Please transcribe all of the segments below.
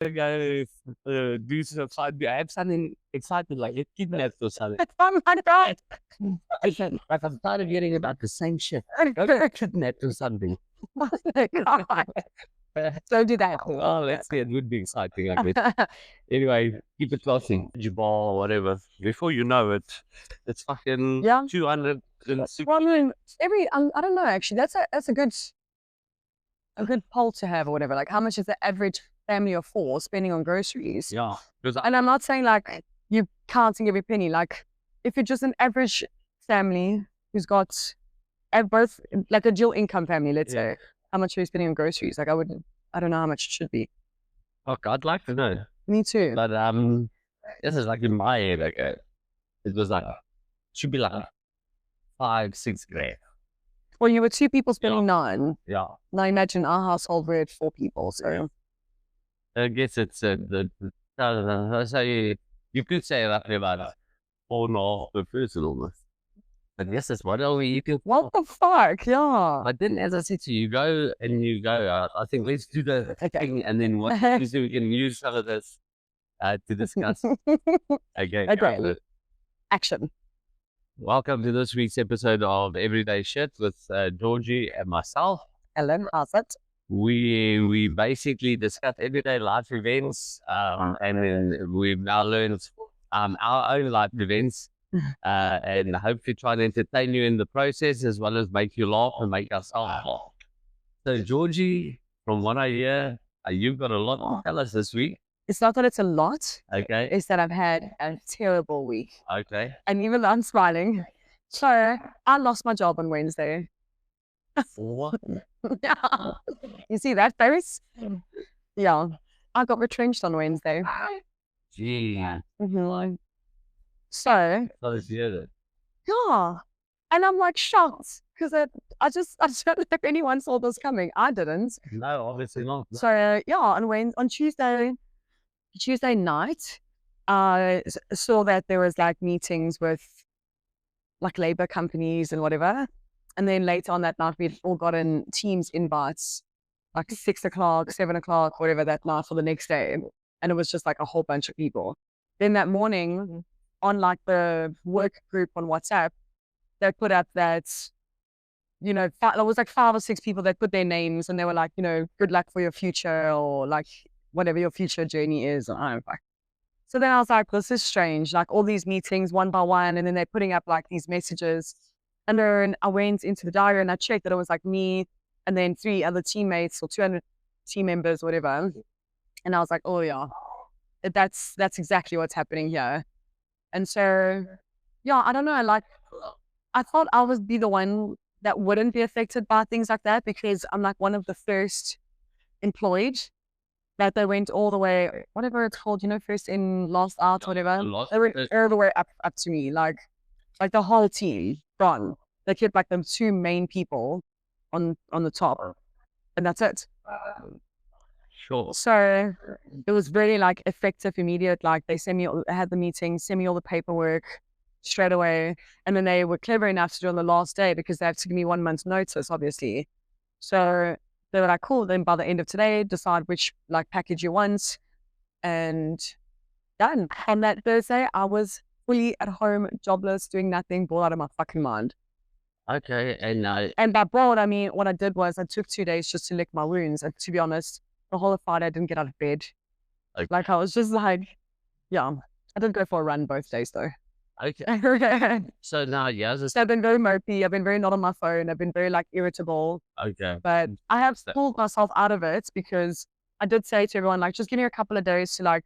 go do some side. I have something excited, like get kidnapped or something. I'm right. I said, like I'm tired of hearing about the same shit. Go get kidnapped or something. Don't do that. Oh, let's see. It would be exciting, I guess. Anyway, keep it flossing. Jabal or whatever. Before you know it, it's fucking Yeah. 260. Well, I mean, I don't know, actually. That's a good poll to have or whatever. Like, how much is the average family of four spending on groceries? Yeah. And I'm not saying like you're counting every penny. Like, if you're just an average family who's got both, like a dual income family, let's say, how much are you spending on groceries? Like, I don't know how much it should be. Fuck, I'd like to know. Me too. But this is like in my head, okay. It was like should be like 5-6 grand. Well, you were two people spending 9. Yeah. Now imagine our household, we're at 4 people. So I guess it's so you could say roughly about 4.5 per person almost. But yes, that's what are we eating? what the fuck? Yeah. But then, as I said to you, you go. I think let's do the thing, and then what we can use some of this to discuss. Okay. Action. Welcome to this week's episode of Everyday Shit with Georgie and myself. Ellen, how's it? We basically discuss everyday life events, and then we've now learned our own life events, and hopefully try to entertain you in the process as well as make you laugh and make us laugh. So, Georgie, from what I hear, you've got a lot to tell us this week. It's not that it's a lot. Okay. It's that I've had a terrible week. Okay. And even though I'm smiling, so I lost my job on Wednesday. What? You see that face? Yeah. I got retrenched on Wednesday. Gee. So, yeah. And I'm like shocked because I don't know if anyone saw this coming. I didn't. No, obviously not. So on Tuesday night, I saw that there was like meetings with like labor companies and whatever. And then later on that night, we'd all gotten Teams invites, like 6 o'clock, 7 o'clock, whatever that night for the next day. And it was just like a whole bunch of people. Then that morning on like the work group on WhatsApp, they put up that, there was like 5 or 6 people that put their names and they were like, good luck for your future or like whatever your future journey is. And I'm like, so then I was like, this is strange. Like all these meetings one by one, and then they're putting up like these messages. And then I went into the diary and I checked that it was like me and then 3 other teammates or 200 team members, whatever. And I was like, oh yeah, that's exactly what's happening here. And so, yeah, I don't know. Like, I thought I would be the one that wouldn't be affected by things like that because I'm like one of the first employed that they went all the way, whatever it's called, first in, last out, whatever. They went all the way up to me, like the whole team gone. They kept like them 2 main people on the top, and that's it. Sure. So it was really like effective, immediate. Like they had the meeting, send me all the paperwork straight away, and then they were clever enough to do it on the last day because they have to give me 1 month's notice, obviously. So they were like, cool, then by the end of today, decide which like package you want, and done. On that Thursday, I was fully at home, jobless, doing nothing, bored out of my fucking mind. Okay, and by bored, I mean, what I did was I took 2 days just to lick my wounds, and to be honest, the whole of Friday I didn't get out of bed. Okay. Like I was just like, yeah, I did go for a run both days though. Okay. So now, so I've been very mopey. I've been very not on my phone. I've been very like irritable. Okay. But I have pulled myself out of it because I did say to everyone, like, just give me a couple of days to like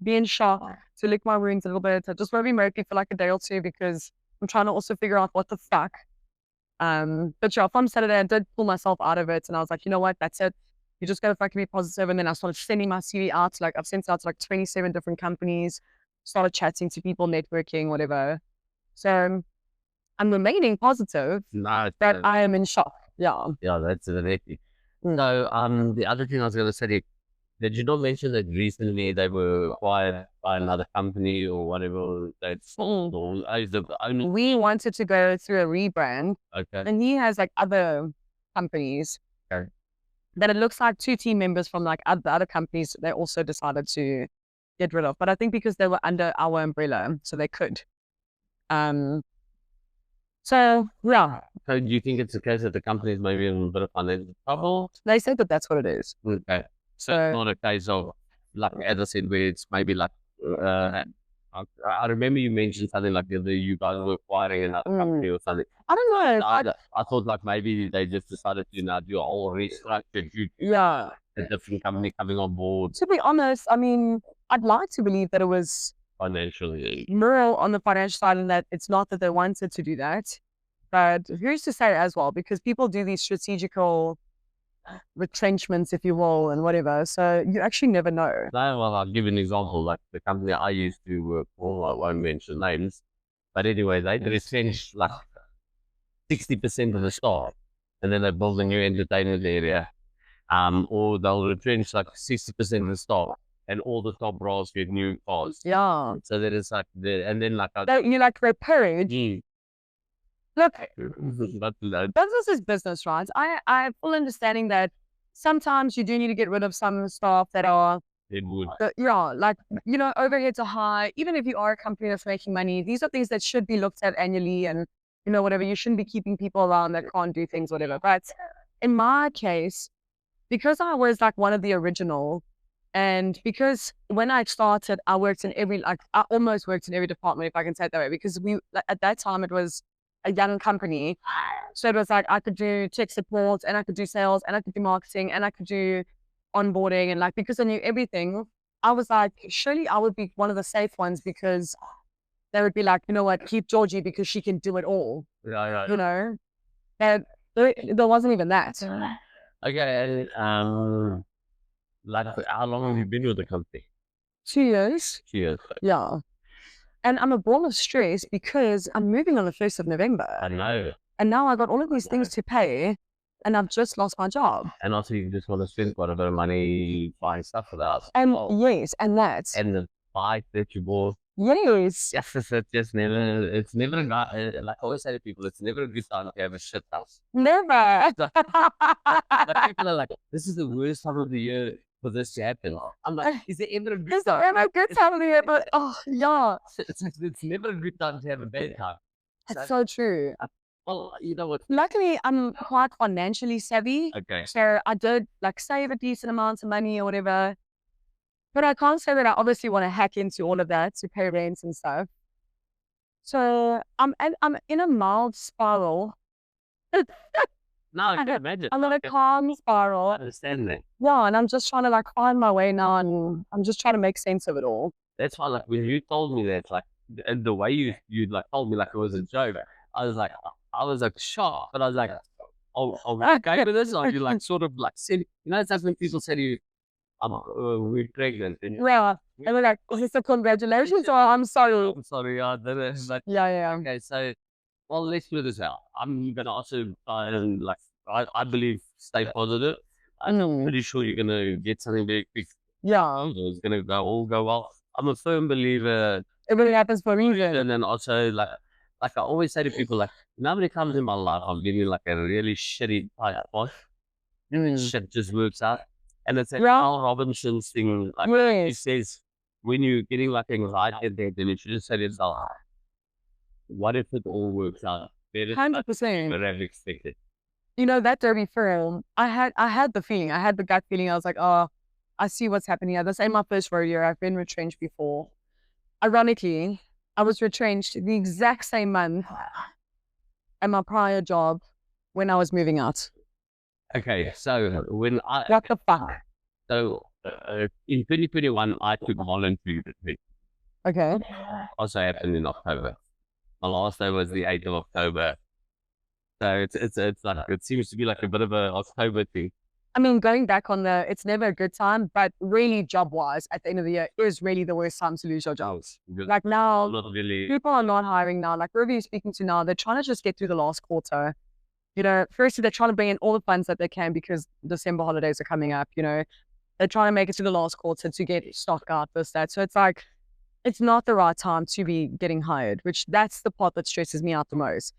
be in shock, to lick my wounds a little bit. I just want to be mopey for like a day or 2 because I'm trying to also figure out what the fuck. But yeah, from Saturday, I did pull myself out of it and I was like, you know what, that's it. You just gotta fucking be positive. And then I started sending my CV out. Like I've sent it out to like 27 different companies, started chatting to people, networking, whatever. So I'm remaining positive, but I am in shock. Yeah. Yeah, that's the So the other thing I was going to say, did you not mention that recently they were acquired by another company or whatever? We wanted to go through a rebrand. Okay. And he has like other companies. Okay. that it looks like 2 team members from like the other companies, they also decided to get rid of. But I think because they were under our umbrella, so they could. So yeah, So do you think it's the case that the company is maybe in a bit of financial trouble? they said that that's what it is. Okay. So it's not a case of, like, as I said, where it's maybe like, I remember you mentioned something like whether you guys were acquiring another company or something. I don't know. I thought like maybe they just decided to now do a whole restructure due to Yeah. a different company coming on board To be honest, I mean, I'd like to believe that it was financially. more on the financial side and that it's not that they wanted to do that. But who's to say as well? Because people do these strategical retrenchments, if you will, and whatever. So you actually never know. No, well, I'll give you an example. Like the company I used to work for, I won't mention names, but anyway, they retrenched like 60% of the staff, and then they build a new entertainment area. Or they'll retrench like 60% of the staff, and all the top roles get new cars. Yeah. So that is like and then like You like repaired. Look, but business is business, right? I have full understanding that sometimes you do need to get rid of some staff that are, it would. like, overheads are high. Even if you are a company that's making money, these are things that should be looked at annually and, whatever. You shouldn't be keeping people around that can't do things, whatever. But in my case, because I was like one of the original, and because when I started, I almost worked in every department, if I can say it that way, because at that time, it was a young company. So it was like, I could do tech support and I could do sales and I could do marketing and I could do onboarding. And like, because I knew everything, I was like, surely I would be one of the safe ones because they would be like, you know what, keep Georgie because she can do it all. Yeah. And there wasn't even that. Okay. Like, how long have you been with the company? 2 years. 2 years. Yeah. And I'm a ball of stress because I'm moving on the 1st of November. I know. And now I got all of these things to pay and I've just lost my job. And also you just want to spend quite a bit of money buying stuff for that. And yes, and that. And the bike that you bought. Yes. Yes, it's never a like I always say to people, it's never a good time to have a shit house. Never. Like people are like, this is the worst time of the year for this to happen. I'm like, is there ever a good It's time? a good time of the year, but yeah. It's never a good time to have a bad time. It's so true. Well, you know what? Luckily, I'm quite financially savvy. Okay. So I did like save a decent amount of money or whatever. But I can't say that I obviously want to hack into all of that to pay rents and stuff. So I'm in a mild spiral. No, I can imagine. I'm in a calm spiral. I understand that. Yeah, and I'm just trying to like find my way now, and I'm just trying to make sense of it all. That's why, like, when you told me that, like, and the way you like told me like it was a joke, I was like shocked, but I was like, oh, okay with this, or you like sort of like said, it's like when people say to you, we're pregnant, and Yeah, and we're like, is this a congratulations or I'm sorry? I'm sorry, but Yeah. okay, so well, let's do this out. I'm gonna also like I believe stay positive. I'm pretty sure you're gonna get something very quick. Yeah, It's gonna all go well. I'm a firm believer. everything happens for a reason. And then also like I always say to people, like, nobody comes in my life, I'm getting like a really shitty type of shit just works out. And it's that Al Robinson's thing, like he says, when you're getting like anxiety and then you should just say to yourself, what if it all works out better 100%. than I've expected? That derby film, I had the feeling, I had the gut feeling. I was like, oh, I see what's happening here. This ain't my first rodeo. I've been retrenched before. Ironically, I was retrenched the exact same month at my prior job when I was moving out. Okay, so when What the fuck? So in 2021, I took voluntary retreat. Okay. Also happened in October. My last day was the 8th of October. So it's like, it seems to be like a bit of a October thing. I mean, going back on it's never a good time, but really job-wise, at the end of the year, it was really the worst time to lose your jobs. Like now, Not really. people are not hiring now. Like whoever you're speaking to now, they're trying to just get through the last quarter. Firstly, they're trying to bring in all the funds that they can because December holidays are coming up. They're trying to make it to the last quarter to get stock out, this, that. So it's like, it's not the right time to be getting hired, which that's the part that stresses me out the most.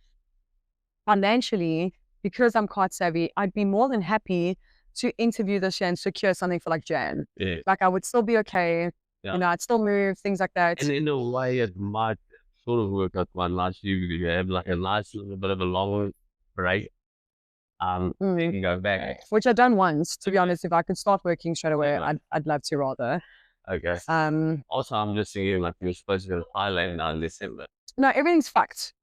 Financially, because I'm quite savvy, I'd be more than happy to interview this year and secure something for like Jan. Yeah. Like I would still be okay. Yeah. You know, I'd still move, things like that. And in a way, it might sort of work out quite nicely. You have like a nice little bit of a long break. Then you go back. Which I've done once, to be honest. If I could start working straight away, I'd love to rather. Okay. Also, I'm just thinking like you're supposed to go to Thailand now in December. No, everything's fucked.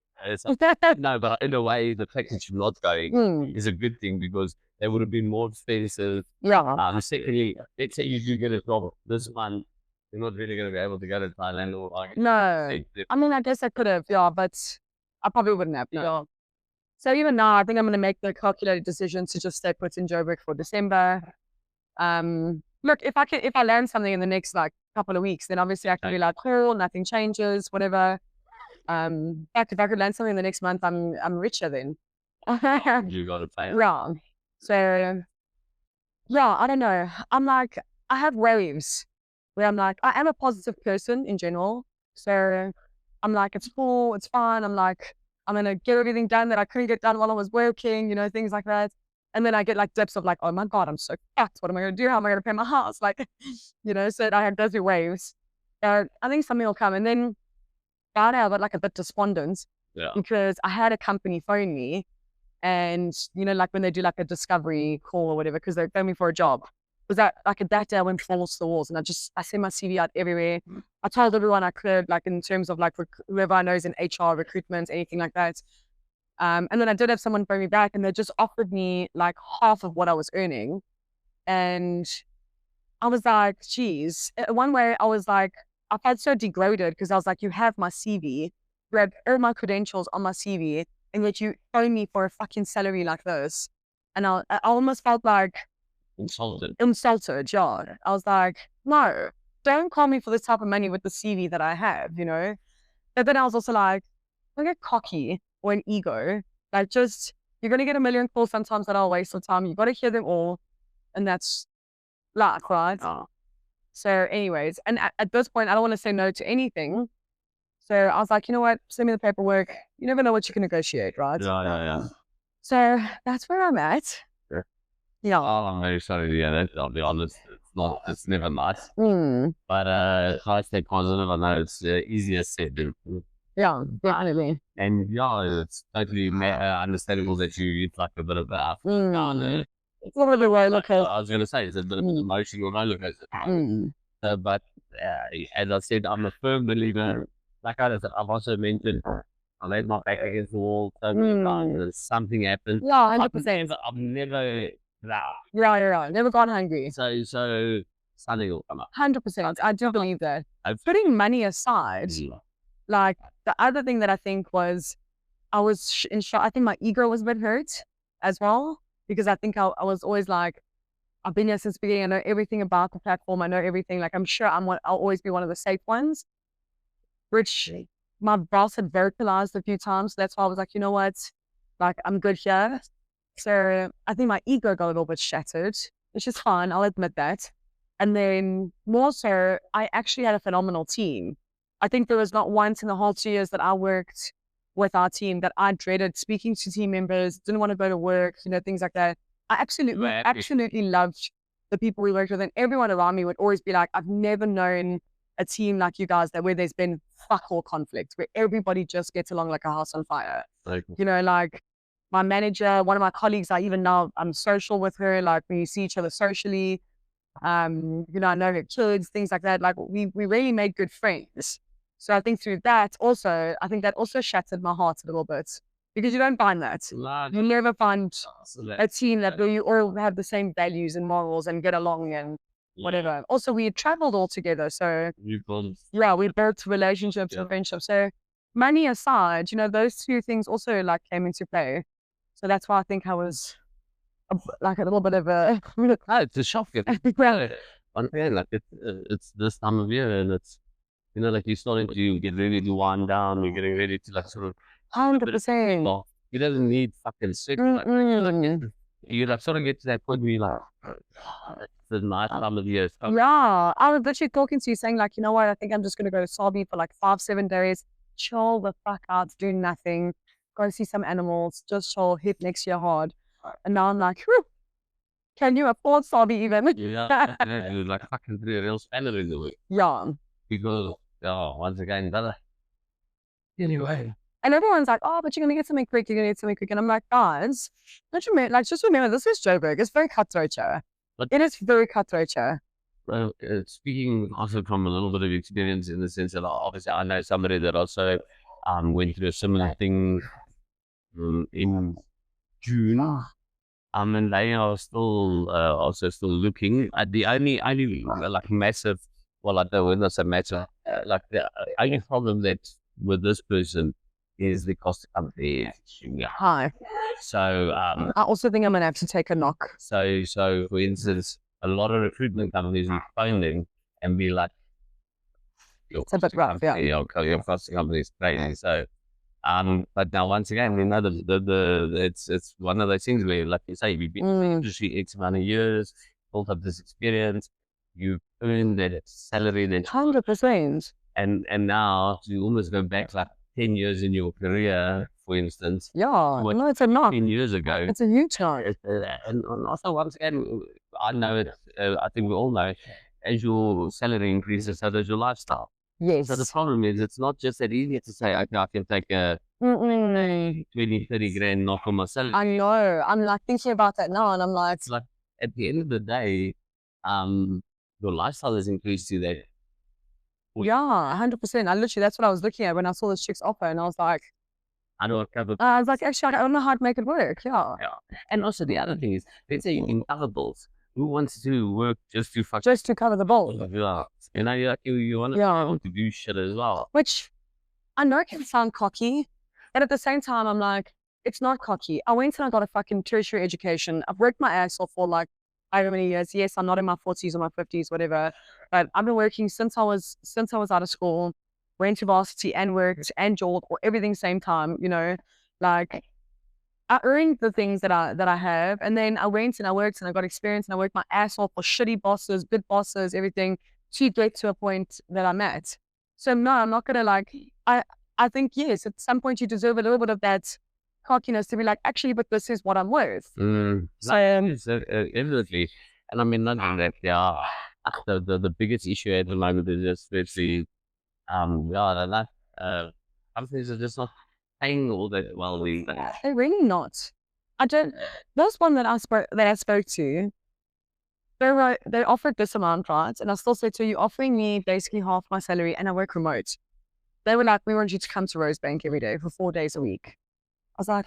No, but in a way, the fact that you're not going is a good thing because they would have been more expensive. Yeah. Secondly, let's say you do get a job this month, you're not really going to be able to go to Thailand or like. No. I mean, I guess I could have, yeah, but I probably wouldn't have. No. Yeah. So even now, I think I'm going to make the calculated decision to just stay put in Joburg for December. Look, if I land something in the next like couple of weeks, then obviously I can be like, cool, nothing changes, whatever. In fact, if I could land something in the next month, I'm richer then. You got to pay. Yeah. So yeah, I don't know. I'm like, I have waves where I'm like, I am a positive person in general. So I'm like, it's cool, it's fine. I'm like, I'm going to get everything done that I couldn't get done while I was working, you know, things like that. And then I get like dips of like, oh my God, I'm so fucked. What am I going to do? How am I going to pay my house? Like, you know, so I have those waves. I think something will come. And then Friday, I got like a bit despondent because I had a company phone me and, you know, like when they do like a discovery call or whatever, because they phone me for a job. Was that like that day I went balls to the walls and I sent my CV out everywhere. I told everyone I could, like in terms of like whoever I know is in HR, recruitment, anything like that. And then I did have someone phone me back and they just offered me like half of what I was earning. And I was like, geez, one way I was like, I felt so degraded because I was like, you have my CV, you have all my credentials on my CV, and yet you phone me for a fucking salary like this. And I almost felt like insulted, yeah. I was like, no, don't call me for this type of money with the CV that I have, you know? But then I was also like, don't get cocky or an ego. Like just, you're going to get a million calls sometimes that I'll waste your time. You got to hear them all. And that's life, right? So anyways, and at this point, I don't want to say no to anything. So I was like, you know what? Send me the paperwork. You never know what you can negotiate, right? Yeah. So that's where I'm at. Sure. Yeah. Oh, I'm very sorry to hear that. I'll be honest. It's never nice. But I stay positive. I know it's easier said than done. Yeah, definitely. And yeah, it's totally understandable that you'd like a bit of that. It's not really way look at. I was going to say, it's a bit of emotional roller coaster. But as I said, I'm a firm believer. Like I've also mentioned, I laid my back against the wall so many times. Something happened. Yeah, 100%. I've never. Yeah. Never gone hungry. So something will come up. 100%. I do believe that. Putting money aside, like the other thing that I think was, I was in shock. I think my ego was a bit hurt as well, because I think I was always like, I've been here since the beginning. I know everything about the platform. I know everything. Like I'm sure I'll always be one of the safe ones, which my boss had vocalized a few times. So that's why I was like, you know what? Like I'm good here. So I think my ego got a little bit shattered, which is fine. I'll admit that. And then more so, I actually had a phenomenal team. I think there was not once in the whole 2 years that I worked with our team that I dreaded speaking to team members, didn't want to go to work, you know, things like that. I absolutely loved the people we worked with, and everyone around me would always be like, I've never known a team like you guys where there's been fuck all conflict, where everybody just gets along like a house on fire. You know, like my manager, one of my colleagues, I'm social with her, like we see each other socially. You know, I know her kids, things like that. Like we really made good friends. So I think through that also, I think that also shattered my heart a little bit, because you don't find that. You never find a team that you all have the same values and morals and get along and whatever. Also, we traveled all together. So we built relationships and friendships. So money aside, you know, those two things also like came into play. So that's why I think I was like a little bit of a... it's a shock. Well, again, like it's this time of year and it's, you know, like you're starting to get ready to wind down. You're getting ready to like sort of 100%. You don't need fucking sick. You like sort of get to that point where you're like, it's the nice time of year. Yeah, I was literally talking to you saying like, you know what, I think I'm just going to go to Sabi for like 5-7 days, chill the fuck out, do nothing, go see some animals, just chill, hit next year hard. And now I'm like, whew, Can you afford Sabi even? Yeah, it was like fucking 3 real spanner in the work. Yeah. Because, once again, brother. Anyway. And everyone's like, oh, but you're going to get something quick. You're going to get something quick. And I'm like, guys, just remember, this is Joburg. It's very cutthroat here. But- It is very cutthroat here. Well, speaking also from a little bit of experience in the sense that obviously I know somebody that also went through a similar thing in June. And they are still also still looking at the only like massive, well, I don't know, that's a massive, like the only problem that with this person is the cost of company is extremely high. Hi. So, I also think I'm going to have to take a knock. so for instance, a lot of recruitment companies will phone them and be like, It's a bit rough, yeah. Your cost of company is crazy. So, but now once again, we know it's one of those things where, like you say, you've been in the industry X amount of years, built up this experience, you've earned that salary, that 100%. and now to almost go back like 10 years in your career, for instance, Yeah. What- No, it's a knock. 10 years ago. It's a huge knock. And also, once again, I know it, I think we all know, as your salary increases, so does your lifestyle. Yes. So the problem is, it's not just that easy to say, okay, I can take a Mm-mm. 20, 30 grand knock on my salary. I know. I'm like thinking about that now, and I'm like, It's like, at the end of the day, your lifestyle has increased to that. yeah, 100%. That's what I was looking at when I saw this chick's offer, and I was like, Cover. I was like, actually, I don't know how to make it work. Yeah. And also the other thing is, let's say you can cover bills. Who wants to work just to fuck? Just to cover the bill. Yeah. You know, you want Yeah. to do shit as well. Which I know can sound cocky, but at the same time, I'm like, it's not cocky. I went and I got a fucking tertiary education. I've worked my ass off for like however many years. Yes, I'm not in my 40s or my 50s, whatever. But I've been working since I was out of school, went to varsity and worked and job or everything same time, you know. Like I earned the things that I have, and then I went and I worked and I got experience and I worked my ass off for shitty bosses, good bosses, everything to get to a point that I'm at. So no, I'm not gonna like. I think yes, at some point you deserve a little bit of that cockiness to be like, actually, but this is what I'm worth. So, evidently, and I mean, not only that, yeah, the biggest issue at the moment is just especially, I don't know, companies are just not paying all that well. They're really not. I don't. There's one that I spoke to. They offered this amount, right? And I still said to you, offering me basically half my salary, and I work remote. They were like, we want you to come to Rosebank every day for 4 days a week. I was like,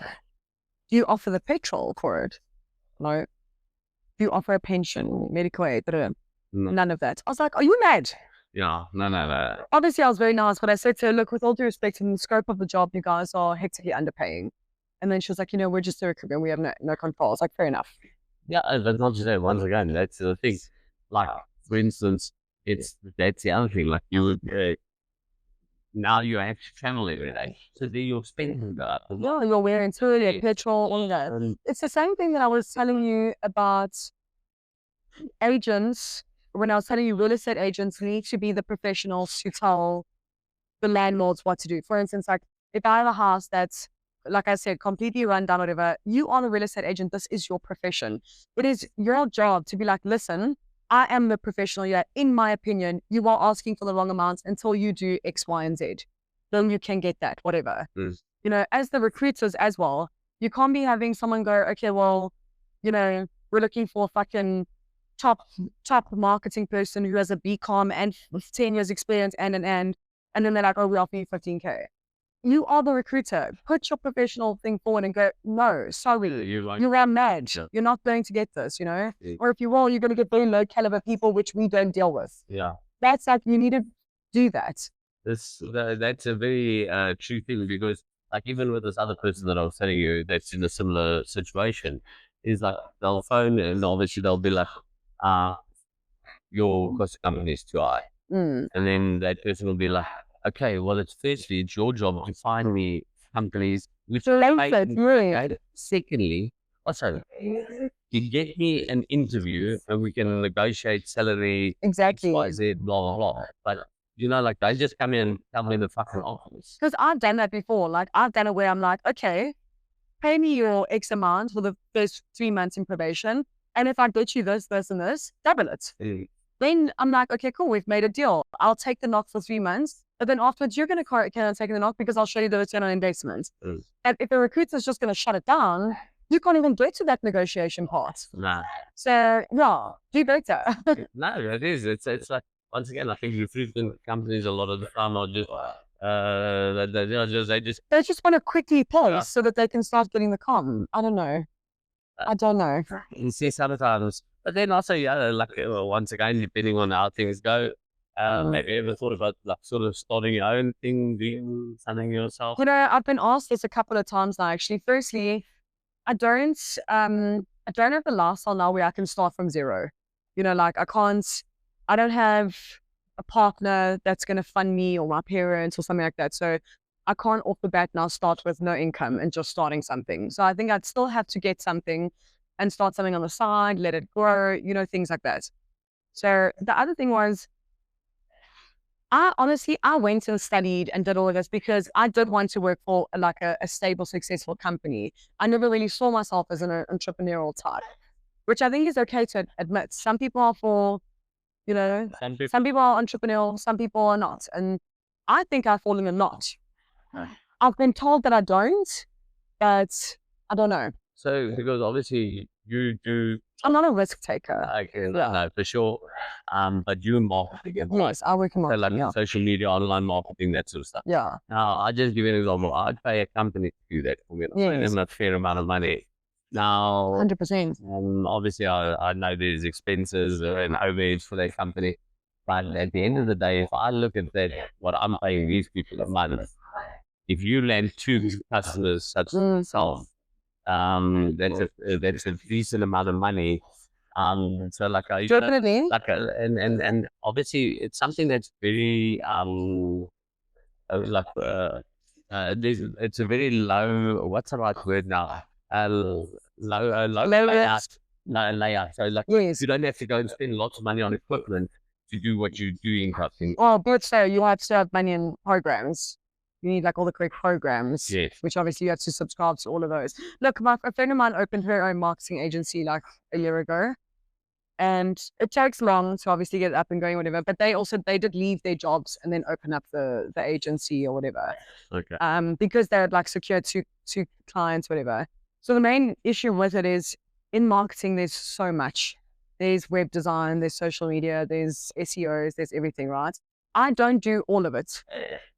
do you offer the petrol for it? No. Do you offer a pension, medical aid? No. None of that. I was like, are you mad? Yeah, no. Obviously, I was very nice, but I said to her, look, with all due respect in the scope of the job, you guys are hectically underpaying. And then she was like, we're just a recruitment. We have no control. I was like, fair enough. Yeah, that's not just that. Once again, that's the thing. Like, for instance, that's the other thing. Like, you would, now you have to travel every day. So then you're spending that. Yeah, you're wearing tool, your petrol, all of that. It's the same thing that I was telling you about agents. When I was telling you real estate agents need to be the professionals to tell the landlords what to do. For instance, like if I have a house that's, like I said, completely run down, whatever, you are the real estate agent. This is your profession. It is your job to be like, listen, I am the professional here. In my opinion, you are asking for the wrong amounts until you do X, Y, and Z. Then you can get that, whatever. As the recruiters as well, you can't be having someone go, okay, well, we're looking for a fucking top marketing person who has a BCom and 10 years experience and then they're like, oh, we offer you 15K. You are the recruiter. Put your professional thing forward and go, no, sorry, you're mad. Yeah. You're not going to get this, Yeah. Or if you will, you're going to get very low caliber people, which we don't deal with. Yeah. That's like, you need to do that. That's a very true thing, because like even with this other person that I was telling you that's in a similar situation, is like they'll phone and obviously they'll be like, your cost of company is too high. And then that person will be like, okay, well, it's your job to find me companies which Really. Secondly, also, you get me an interview and we can negotiate salary, Exactly. XYZ, blah, blah, blah. But, like, they just come in and tell me the fucking office. Because I've done that before. Like, I've done it where I'm like, okay, pay me your X amount for the first 3 months in probation. And if I get you this, this, and this, double it. Then I'm like, okay, cool, we've made a deal. I'll take the knock for 3 months. But then afterwards, you're going to carry on taking the knock because I'll show you the return on investment. And if the recruiter's just going to shut it down, you can't even get to that negotiation part. Nah. So, yeah, do better. No, it is. It's like, once again, I think recruitment companies a lot of the time are just, They just want to quickly pause so that they can start getting the com. I don't know. You see sometimes, but then also, yeah, like once again, depending on how things go, maybe ever thought about like sort of starting your own thing, doing something yourself? You know, I've been asked this a couple of times now, actually. Firstly, I don't have the lifestyle now where I can start from zero. You know, like I don't have a partner that's going to fund me or my parents or something like that. So I can't off the bat now start with no income and just starting something. So I think I'd still have to get something and start something on the side, let it grow, you know, things like that. So the other thing was, I went and studied and did all of this because I did want to work for like a stable, successful company. I never really saw myself as an entrepreneurial type, which I think is okay to admit. Some people are for, you know, some people are entrepreneurial, some people are not. And I think I fall in a knot. I've been told that I don't, but I don't know. So, because obviously you do. I'm not a risk taker. Okay, no, for sure. But you in marketing. Yes, I work in So marketing. like social media, online marketing, that sort of stuff. Yeah. Now, I just give you an example. I'd pay a company to do that for me. Yes. And a fair amount of money. Now, 100%. obviously, I know there's expenses and overheads for that company. But at the end of the day, if I look at that, what I'm paying these people a month, if you land 2 customers such as yourself, that's a decent amount of money. So like I Definitely. like and obviously it's something that's very it's a very low, what's the right word now? Low layout. No, layout. So like Yes. you don't have to go and spend lots of money on equipment to do what you're doing. Well, but so you have to have money in programs. You need like all the correct programs, Yes. which obviously you have to subscribe to all of those. Look, a friend of mine opened her own marketing agency like a year ago, and it takes long to obviously get it up and going, whatever. But they did leave their jobs and then open up the agency or whatever. Okay. Because they had like secured two clients, whatever. So the main issue with it is in marketing, there's so much. There's web design, there's social media, there's SEOs, there's everything, right? I don't do all of it.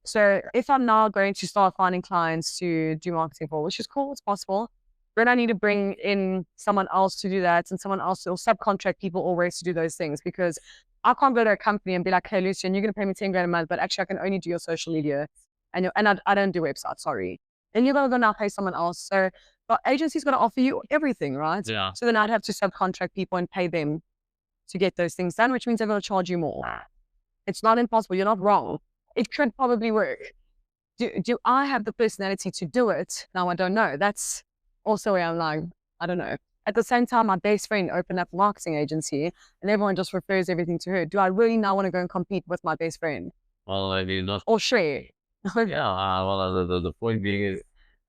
So if I'm now going to start finding clients to do marketing for, which is cool, it's possible, then I need to bring in someone else to do that and someone else or subcontract people always to do those things, because I can't go to a company and be like, hey, Lucian, you're going to pay me 10 grand a month, but actually I can only do your social media and I don't do websites, sorry. And you're going to go now pay someone else. So the agency's going to offer you everything, right? Yeah. So then I'd have to subcontract people and pay them to get those things done, which means they're going to charge you more. It's not impossible. You're not wrong. It could probably work. Do I have the personality to do it? Now, I don't know. That's also where I'm like, I don't know. At the same time, my best friend opened up a marketing agency and everyone just refers everything to her. Do I really now want to go and compete with my best friend? Well, I mean, not. Or share? Yeah. Well, the point being is,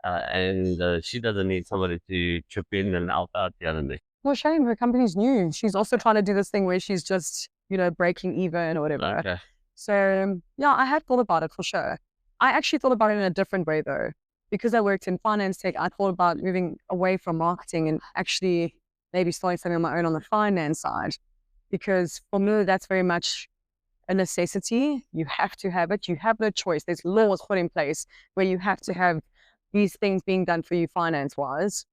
and she doesn't need somebody to chip in and help out the other day. Well, shame. Her company's new. She's also trying to do this thing where she's just, breaking even or whatever. Okay. So, yeah, I had thought about it for sure. I actually thought about it in a different way, though. Because I worked in finance tech, I thought about moving away from marketing and actually maybe starting something on my own on the finance side. Because for me, that's very much a necessity. You have to have it. You have no choice. There's laws put in place where you have to have these things being done for you finance-wise.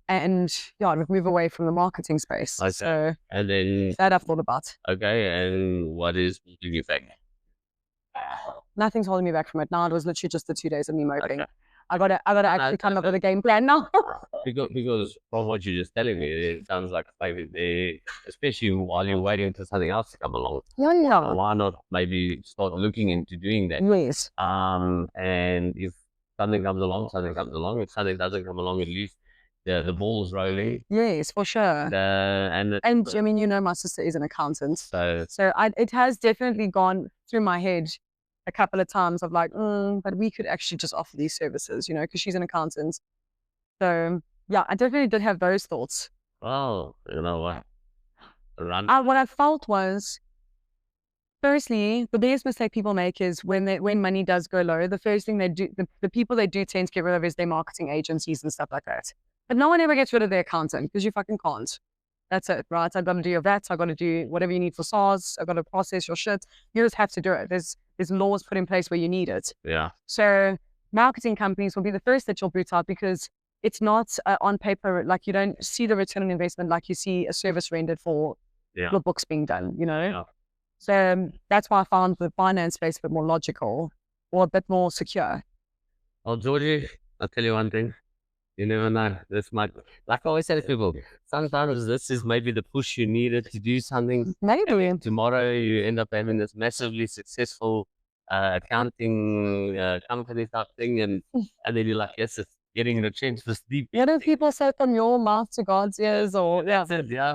And yeah, I'd move away from the marketing space. Okay. So And then, that I've thought about. okay, and what is holding you back? Nothing's holding me back from it now. It was literally just the 2 days of me moping. Okay. I gotta actually come up with a game plan now. Because from what you're just telling me, it sounds like maybe especially while you're waiting for something else to come along, Yeah. why not maybe start looking into doing that? Yes. And if something comes along, something comes along. If something doesn't come along, at least the ball's rolling. Yes, for sure. And I mean, my sister is an accountant. so It has definitely gone through my head a couple of times of like, but we could actually just offer these services, because she's an accountant. So yeah, I definitely did have those thoughts. Well, you know what? Run. What I felt was, firstly, the biggest mistake people make is when money does go low, the first thing they do, the people they do tend to get rid of is their marketing agencies and stuff like that. But no one ever gets rid of their accountant because you fucking can't. That's it, right? I've got to do your VAT. I've got to do whatever you need for SARS. I've got to process your shit. You just have to do it. There's laws put in place where you need it. Yeah. So marketing companies will be the first that you'll boot out because it's not on paper. Like you don't see the return on investment like you see a service rendered for your books being done, you know? Yeah. So that's why I found the finance space a bit more logical or a bit more secure. Well, Georgie, I'll tell you one thing. You never know. This might, like I always say to people, sometimes this is maybe the push you needed to do something. Maybe. Tomorrow you end up having this massively successful accounting company type thing, and then you're like, yes, it's getting the change this deep. What do people say, from your mouth to God's ears? Or Yeah,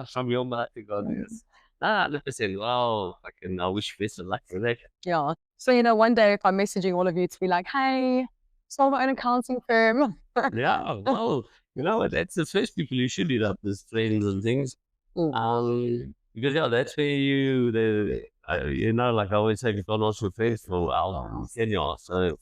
from your mouth to God's ears. Nah, 100%. Wow, I wish you best of luck for that. Yeah. So, you know, one day if I'm messaging all of you to be like, hey, sold my own accounting firm. Yeah, well, you know what? That's the first people you should hit up, these friends and things. Because yeah, that's where you know, like I always say, if you can't ask for faithful, I'll send you. So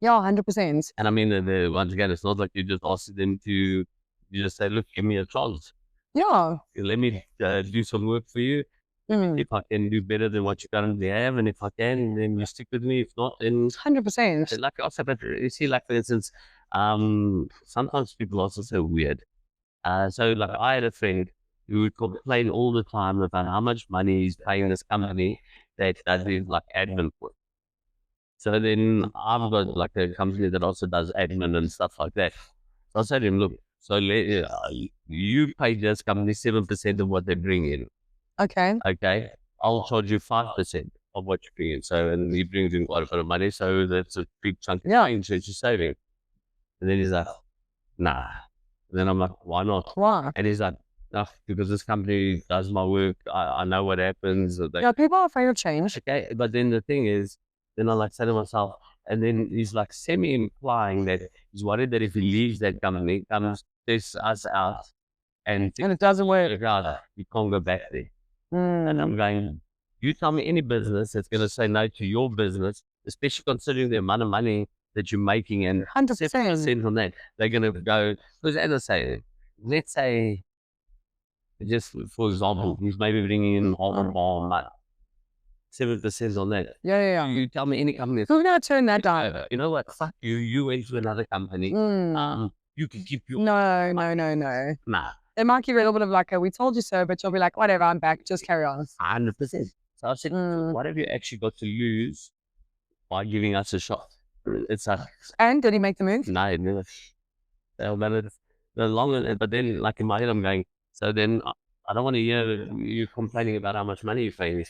Yeah, 100%. and I mean, once again, it's not like you just ask them to, you just say, look, give me a chance. Yeah. Let me do some work for you. If I can do better than what you currently have, and if I can, then you stick with me. If not, then 100%. like also, but you see, like for instance, sometimes people also so weird. So like I had a friend who would complain all the time about how much money he's paying this company that does his like admin work. So then I've got like a company that also does admin and stuff like that. So I said to him, look, so you pay this company 7% of what they bring in. Okay. Okay. I'll charge you 5% of what you bring in. So, and he brings in quite a bit of money. So that's a big chunk of change that you're saving. And then he's like, nah. And then I'm like, why not? Why? And he's like, no, because this company does my work. I know what happens. Yeah, people are afraid of change. Okay. But then the thing is, then I like say to myself, and then he's like semi-implying that he's worried that if he leaves that company, comes this us out, and it doesn't work, you can't go back there. And I'm going, you tell me any business that's going to say no to your business, especially considering the amount of money that you're making and 7% on that, they're going to go, because as I say, let's say, just for example, he's maybe bringing in half a month, 7% on that. Yeah. You tell me any company. Who's going to turn that down? You know what? Fuck you. You went to another company. You can keep your. No. Nah. They might give you a little bit of like, we told you so, but you'll be like, whatever, I'm back. Just carry on. 100%. So I said, what have you actually got to lose by giving us a shot? It's like. And did he make the move? No, never. But then, like in my head, I'm going, so then I don't want to hear you complaining about how much money you're paying.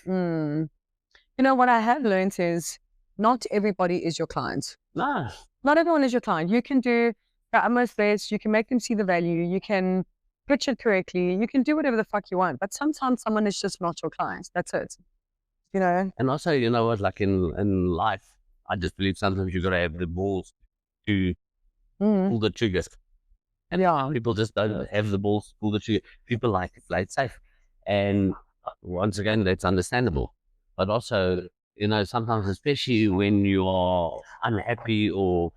You know, what I have learned is not everybody is your client. No. Not everyone is your client. You can do your utmost best. You can make them see the value. You can pitch it correctly. You can do whatever the fuck you want. But sometimes someone is just not your client. That's it. You know? And also, you know what, like in life, I just believe sometimes you got to have the balls to pull the trigger. And people just don't have the balls to pull the trigger. People like to play it safe. And once again, that's understandable. But also, you know, sometimes, especially when you are unhappy or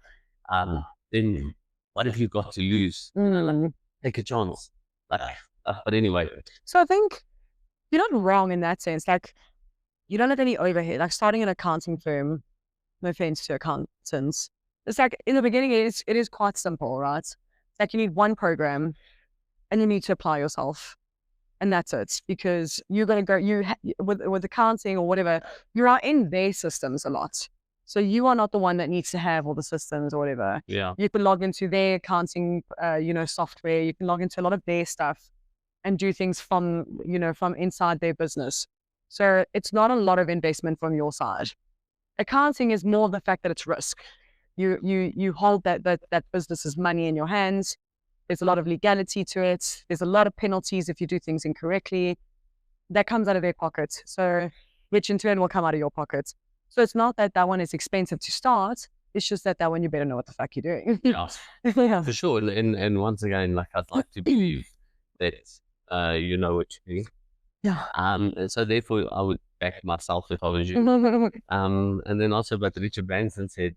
then what have you got to lose? Take a chance. But anyway. So I think you're not wrong in that sense. Like, you don't have any overhead. Like starting an accounting firm, no offense to accountants, it's like in the beginning, it is quite simple, right? It's like you need one program and you need to apply yourself. And that's it, because you're going to go, with accounting or whatever, you are in their systems a lot. So you are not the one that needs to have all the systems or whatever. Yeah. You can log into their accounting, software. You can log into a lot of their stuff and do things from inside their business. So it's not a lot of investment from your side. Accounting is more the fact that it's risk. You hold that business's money in your hands. There's a lot of legality to it. There's a lot of penalties if you do things incorrectly. That comes out of their pocket. So, which in turn will come out of your pocket. So it's not that one is expensive to start. It's just that one you better know what the fuck you're doing. Yeah, for sure. And once again, like I'd like to believe that you know what you're doing. Yeah. And so therefore I would back myself if I was you. And then also, but Richard Branson said,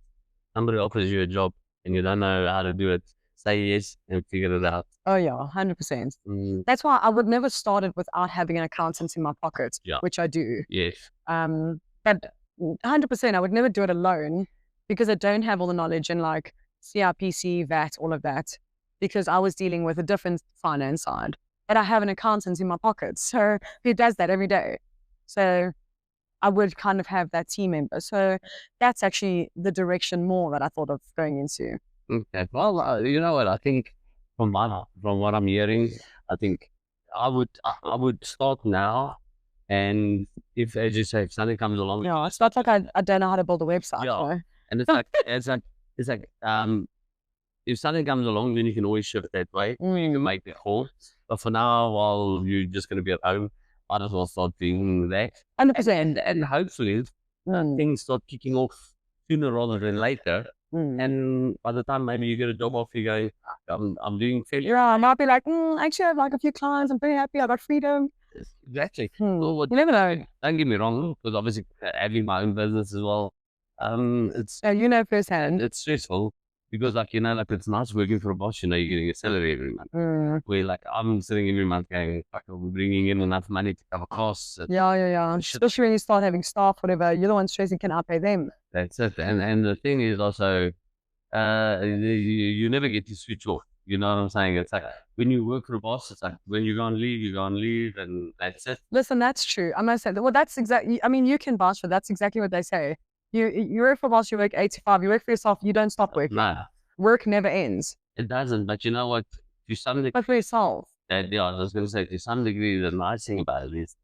somebody offers you a job and you don't know how to do it, say yes and figure it out. Oh yeah, 100%. Mm, That's why I would never start it without having an accountant in my pocket, Yeah. which I do. yes. But 100%, I would never do it alone because I don't have all the knowledge in like CIPC, VAT, all of that, because I was dealing with a different finance side. But I have an accountant in my pocket, so who does that every day. So I would kind of have that team member. So that's actually the direction more that I thought of going into. Okay. Well, you know what? I think from what I'm hearing, I think I would start now, and if, as you say, if something comes along, Yeah, it's not like I don't know how to build a website. Yeah. You know? and it's like if something comes along, then you can always shift that way. You can make the call. But for now, while you're just going to be at home, might as well start doing that, 100%. and hopefully Mm, things start kicking off sooner rather than later. mm. And by the time maybe you get a job offer, you go, I'm doing fairly Yeah, I might be like, actually, I have like a few clients. I'm pretty happy. I got freedom. exactly. Hmm. Well, what, You never know. don't get me wrong, because obviously having my own business as well, it's You know firsthand. it's stressful because like it's nice working for a boss. You know, you're getting a salary every month. Mm. Where like I'm sitting every month going, fuck, I'm bringing in enough money to cover costs. Yeah. Especially when you start having staff, whatever, you're the one stressing, can I pay them? That's it. And the thing is also, you never get to switch off. You know what I'm saying? It's like when you work for a boss, it's like when you go on leave, you go on leave, and that's it. Listen, that's true. I must say, well, that's exactly, I mean, you can vouch for that's exactly what they say. You work for a boss, you work 8 to 5, you work for yourself, you don't stop working. No, Work never ends. it doesn't. But you know what? To some degree, But for yourself. yeah, I was going to say, to some degree, the nice thing about it is,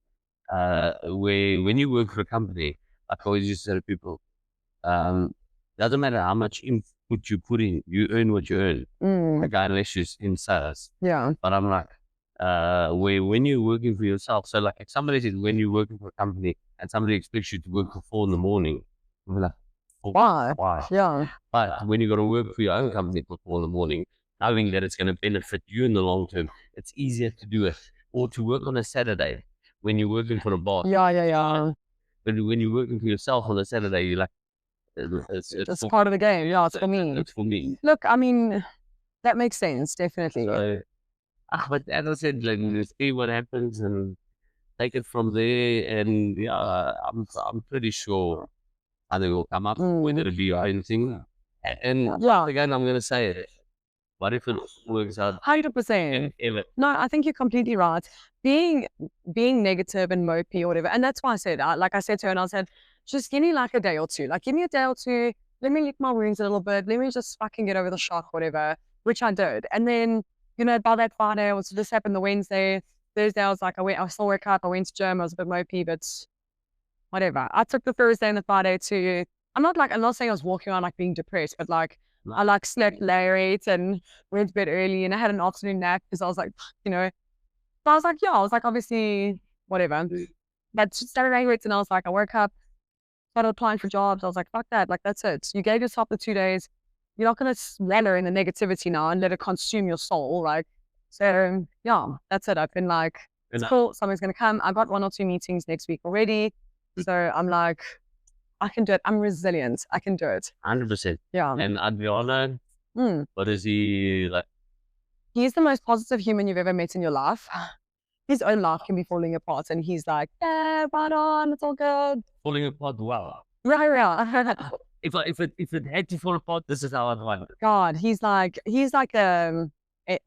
when you work for a company, like I always used to say to people, doesn't matter how much input you put in, you earn what you earn. Mm, Like unless you're in sales. yeah. But I'm like, when you're working for yourself, so like if somebody says when you're working for a company and somebody expects you to work for 4 a.m, I'm like, oh, Why? why? Yeah. But when you got to work for your own company for 4 a.m, knowing that it's going to benefit you in the long term, it's easier to do it. Or to work on a Saturday when you're working for a boss. Yeah. But when you're working for yourself on a Saturday, you're like, it's It's for, part of the game. Yeah, it's for me. it's for me. Look, I mean, that makes sense, definitely. So, but as I said, like, let's see what happens and take it from there. And yeah, I'm pretty sure something will come up, whether it be your own thing. And Yeah. again, I'm gonna say it. What if it works out? 100%. Ever? No, I think you're completely right. Being negative and mopey or whatever, and that's why I said, like I said to her, and I said, just give me like a day or two. Like, give me a day or two. Let me lick my wounds a little bit. Let me just fucking get over the shock, whatever, which I did. And then, by that Friday, it was this happened the Wednesday. Thursday, I was like, I still woke up. I went to gym. I was a bit mopey, but whatever. I took the Thursday and the Friday to, I'm not saying I was walking around like being depressed, but like, I like slept late and went to bed early and I had an afternoon nap because I was like, so I was like, obviously, whatever. But Saturday hits and I was like, I woke up, started applying for jobs. I was like, fuck that. Like, that's it. You gave yourself the 2 days. You're not going to wallow in the negativity now and let it consume your soul. Like, so yeah, that's it. I've been like, it's cool. Something's going to come. I got 1 or 2 meetings next week already. So I'm like, I can do it. I'm resilient. I can do it. 100%. Yeah. And Adriano, what is he like? He's the most positive human you've ever met in your life. His own life can be falling apart and he's like, yeah, right on, it's all good. Falling apart, wow. Yeah. If it had to fall apart, this is how I'd want it. God, he's like a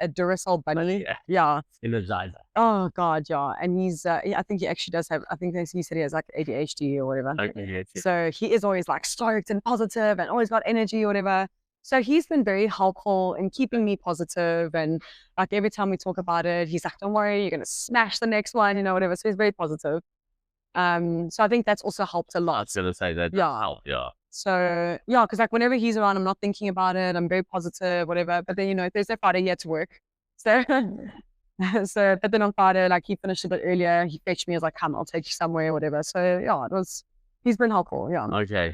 Duracell bunny. Yeah. Energizer. Oh God, yeah. And he's, I think he actually does have, I think he said he has like ADHD or whatever. Okay, yeah. So he is always like stoked and positive and always got energy or whatever. So he's been very helpful in keeping me positive. And like every time we talk about it, he's like, don't worry, you're going to smash the next one, whatever. So he's very positive. So I think that's also helped a lot. I was going to say that. Yeah. Yeah. So yeah, because like whenever he's around, I'm not thinking about it. I'm very positive, whatever. But then, Thursday, Friday, he had to work. So, but then on Friday, like he finished a bit earlier. He fetched me. I was like, come, I'll take you somewhere, whatever. So yeah, he's been helpful. Yeah. Okay.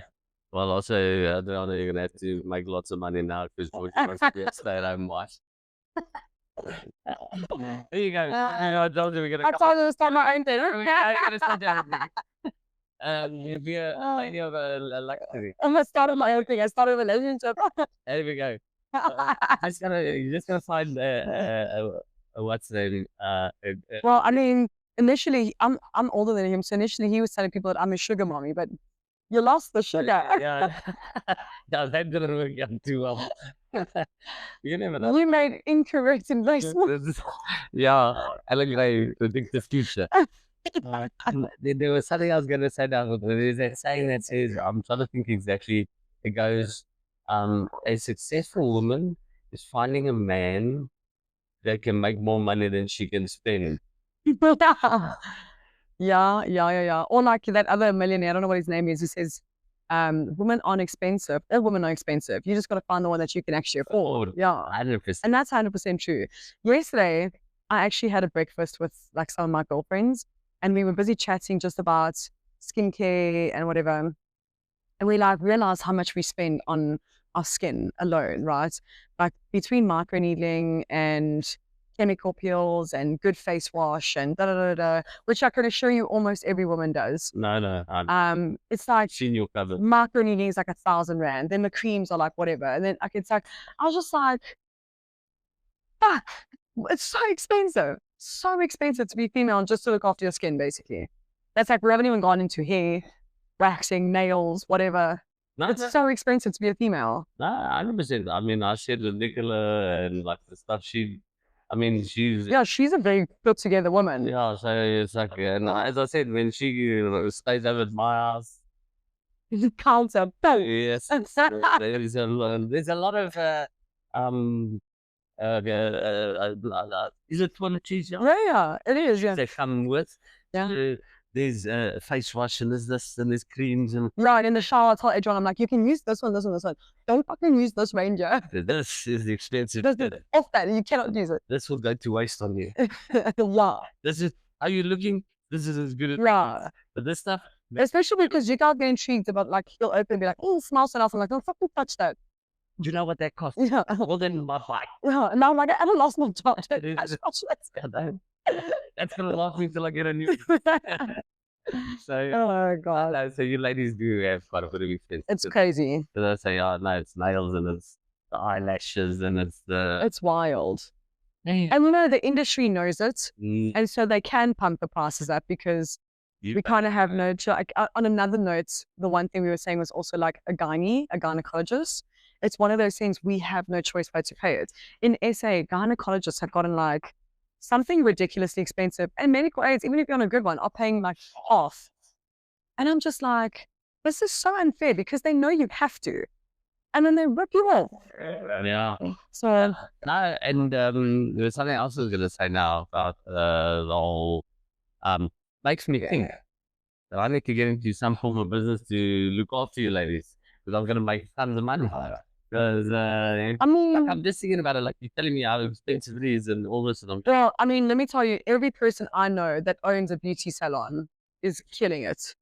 Well, also, you're going to have to make lots of money now because George wants to stay at home wife. There you go. I told you we're gonna I told you to start my own thing. if you're any of luxury. I'm gonna start my own thing. I started a relationship. There we go. You just gotta find what's the name? Well, I mean, initially, I'm older than him, so initially he was telling people that I'm a sugar mommy, but you lost the sugar. Yeah, yeah, that didn't work out too well. You never know. You made incorrect investments. Yeah, I look like predict the future. There was something I was going to say now. There's that saying that says, I'm trying to think exactly. It goes, a successful woman is finding a man that can make more money than she can spend. Yeah. Or like that other millionaire, I don't know what his name is, who says, women aren't expensive. Women are expensive. You just got to find the one that you can actually afford. Yeah. 100%. And that's 100% true. Yesterday, I actually had a breakfast with like some of my girlfriends, and we were busy chatting just about skincare and whatever. And we like realized how much we spend on our skin alone, right? Like between microneedling and chemical peels and good face wash and which I can assure you almost every woman does. No. It's like Seen your cover. microneedling is like 1,000 rand. Then the creams are like whatever. And then like it's like I was just like, fuck, it's so expensive. So expensive to be female and just to look after your skin, basically. That's like we haven't even gone into hair, waxing, nails, whatever. No, It's so expensive to be a female. no, 100%. I mean, I said with Nicola and like the stuff she's Yeah, she's a very put together woman. yeah, so it's like, and as I said, when she stays over at my house, Counter both. yes, there's a lot of, is it toiletries? Yeah, it is. Yeah. They come with. Yeah. So there's face wash and there's this and there's creams and Right, in the shower, I tell everyone, I'm like, you can use this one. Don't fucking use this Ranger. this is expensive. Off that, you cannot use it. This will go to waste on you. Yeah. This is how you looking. This is as good as Yeah. but this stuff. Especially because you can't get intrigued about like he'll open and be like, oh, it smells so nice. I'm like, don't fucking touch that. Do you know what that costs? Yeah. Well, then my bike. Yeah. And now I'm like, I haven't lost my job. That's gonna last me till I get a new. So, oh my God. no, so you ladies do have quite a bit of expense. It's crazy. So they say, oh no, it's nails and it's the eyelashes and it's the. It's wild. And you know, the industry knows it. Mm, And so they can pump the prices up because you we kind of have no choice. Like, on another note, the one thing we were saying was also like a gynecologist. It's one of those things we have no choice but to pay it. In SA, gynecologists have gotten like something ridiculously expensive, and medical aids, even if you're on a good one, are paying like half. And I'm just like, this is so unfair because they know you have to, and then they rip you off. yeah. So No, and there's something else I was gonna say now about the whole makes me think that I need to get into some form of business to look after you ladies because I'm gonna make tons of money. Because I like, mean, I'm just thinking about it, like you're telling me how expensive it is and all this, and I'm well, I mean, let me tell you, every person I know that owns a beauty salon is killing it.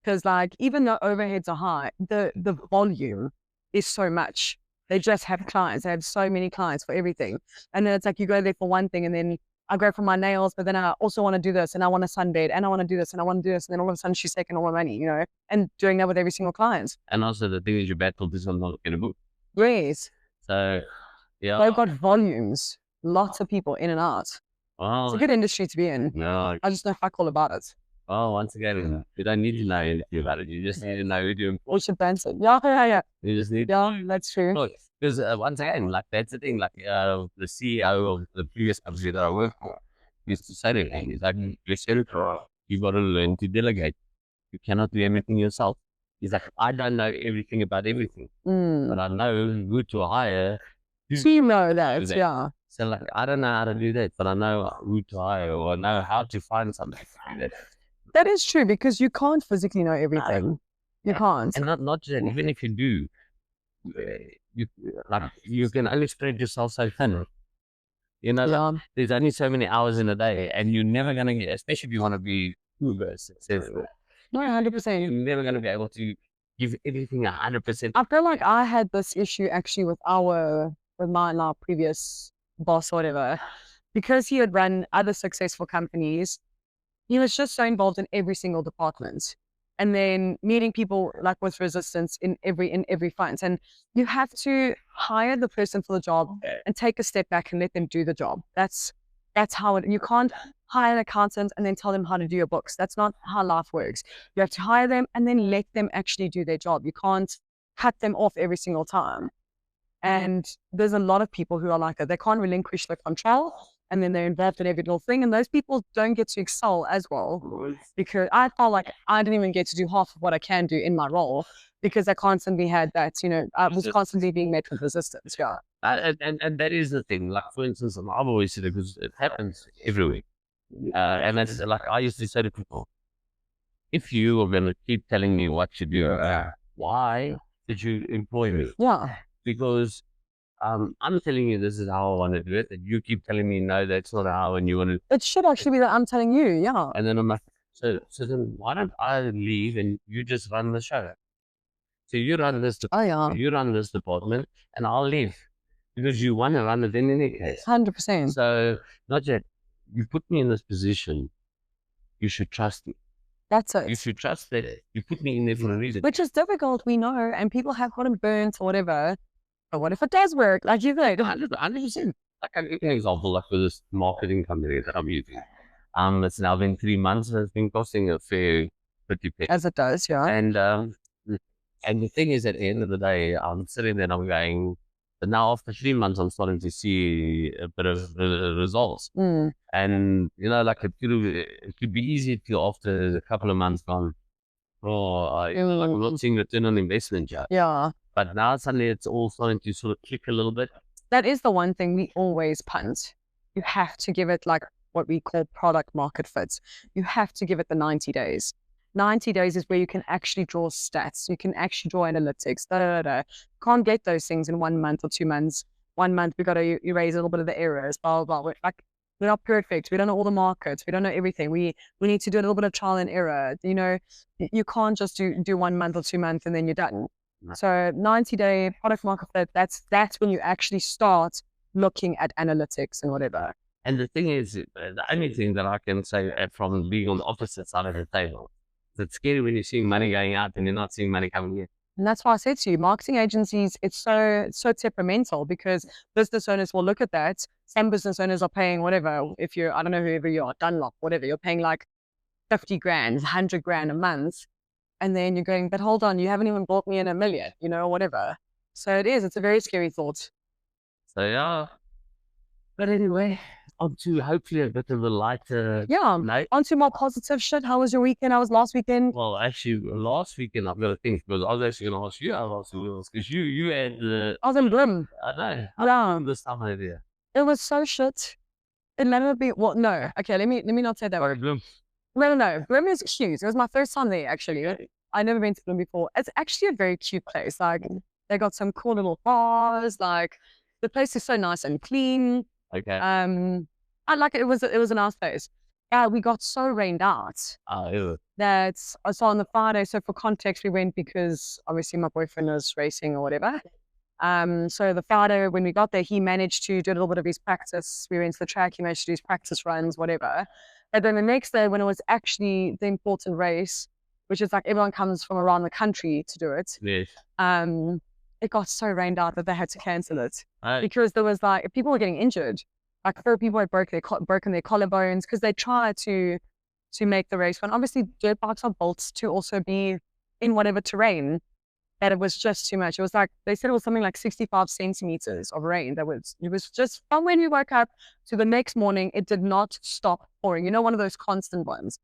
Because like, even though overheads are high, the volume is so much. They just have clients. They have so many clients for everything. And then it's like, you go there for one thing and then I go for my nails, but then I also want to do this and I want to sunbathe and I want to do this and I want to do this. And then all of a sudden she's taking all my money, you know, and doing that with every single client. and also the thing is you battle this one not gonna book. Yes. So yeah. They've got volumes, lots of people in and out. It's Well, a good industry to be in. no, I just know fuck all about it. well, once again, you don't need to know anything about it. You just need to know who you're We should fancy. Yeah. You just need Yeah, that's true. Look, because once again, like that's the thing. Like the CEO of the previous company that I worked for used to say to me, he's like, "You're serious. You got to learn to delegate. You cannot do everything yourself." He's like, "I don't know everything about everything, but I know who to hire." So you know that, that. yeah. So like, I don't know how to do that, but I know who to hire or I know how to find something to do that. That is true because you can't physically know everything. You can't. And not just that, even if you do, you can only spread yourself so thin. You know, Yeah. there's only so many hours in a day, and you're never gonna get, especially if you want to be uber successful, No, 100%. you're never gonna be able to give everything 100%. I feel like I had this issue actually with our my previous boss or whatever, because he had run other successful companies, he was just so involved in every single department. And then meeting people like with resistance in every front. And you have to hire the person for the job and take a step back and let them do the job. That's how it, you can't hire an accountant and then tell them how to do your books. That's not how life works. You have to hire them and then let them actually do their job. You can't cut them off every single time. And there's a lot of people who are like that. They can't relinquish the control, and then they're involved in every little thing. And those people don't get to excel as well, because I felt like I didn't even get to do half of what I can do in my role, because I constantly had that, I was constantly being met with resistance. Yeah. And that is the thing. Like, for instance, I've always said it because it happens every week. And that's like I used to say to people, if you are going to keep telling me what to do, why did you employ me? Yeah. Because I'm telling you this is how I want to do it, and you keep telling me no, that's not how, and you want to. It should actually be that I'm telling you, yeah. And then I'm like, so then why don't I leave and you just run the show? So you run this department, you run this department, and I'll leave because you want to run it in any case. 100%. So not yet. You put me in this position. You should trust me. That's it. You should trust that you put me in there for a reason. Which is difficult, we know, and people have gotten burnt or whatever. But what if it does work? Like you said, 100%. Like I'll give you an example, like with this marketing company that I'm using. It's now been 3 months and it's been costing a fair 50 penny. as it does, yeah. And the thing is, at the end of the day, I'm sitting there and I'm going, but now after 3 months, I'm starting to see a bit of results. And, like it could be easy to, after a couple of months, gone, like I'm not seeing return on investment yet. Yeah. But now suddenly it's all starting to sort of click a little bit. That is the one thing we always punt. You have to give it like what we call product market fit. You have to give it the 90 days. 90 days is where you can actually draw stats. You can actually draw analytics. Can't get those things in 1 month or 2 months. 1 month, we got to erase a little bit of the errors, blah, blah, blah. We're not perfect. We don't know all the markets. We don't know everything. We need to do a little bit of trial and error. You can't just do 1 month or 2 months and then you're done. No. So 90-day product market fit, that's when you actually start looking at analytics and whatever. And the thing is, the only thing that I can say from being on the opposite side of the table, it's scary when you're seeing money going out and you're not seeing money coming in. And that's why I said to you, marketing agencies, it's so temperamental, because business owners will look at that. Some business owners are paying whatever, if you're, I don't know, whoever you are, Dunlop, whatever, you're paying like 50 grand, 100 grand a month. And then you're going, but hold on, you haven't even bought me in $1 million, whatever. So it's a very scary thought. So yeah. But anyway, on to hopefully a bit of a lighter note. On to more positive shit. How was your weekend? How was last weekend? Well, actually, last weekend I've got to think, because I was actually going to ask you how last week was, because you had I was in Bloom. I know. Yeah. This time of year. It was so shit. It never be, well, no. Okay, let me not say that word. Bloom. No. Bloom is cute. It was my first time there, actually. I've never been to Bloom before. It's actually a very cute place. Like, they got some cool little bars. Like, the place is so nice and clean. Okay. I like it. It was a nice place. We got so rained out that I saw on the Friday. So for context, we went because obviously my boyfriend was racing or whatever. So the Friday when we got there, he managed to do a little bit of his practice. We went to the track. He managed to do his practice runs, whatever. And then the next day, when it was actually the important race, which is like everyone comes from around the country to do it. Yes. It got so rained out that they had to cancel it because there was like people were getting injured. Like 4 people had broken their collarbones because they tried to make the race. When obviously dirt bikes are built to also be in whatever terrain, that it was just too much. It was like they said it was something like 65 centimeters of rain. It was just from when we woke up to the next morning. It did not stop pouring. One of those constant ones.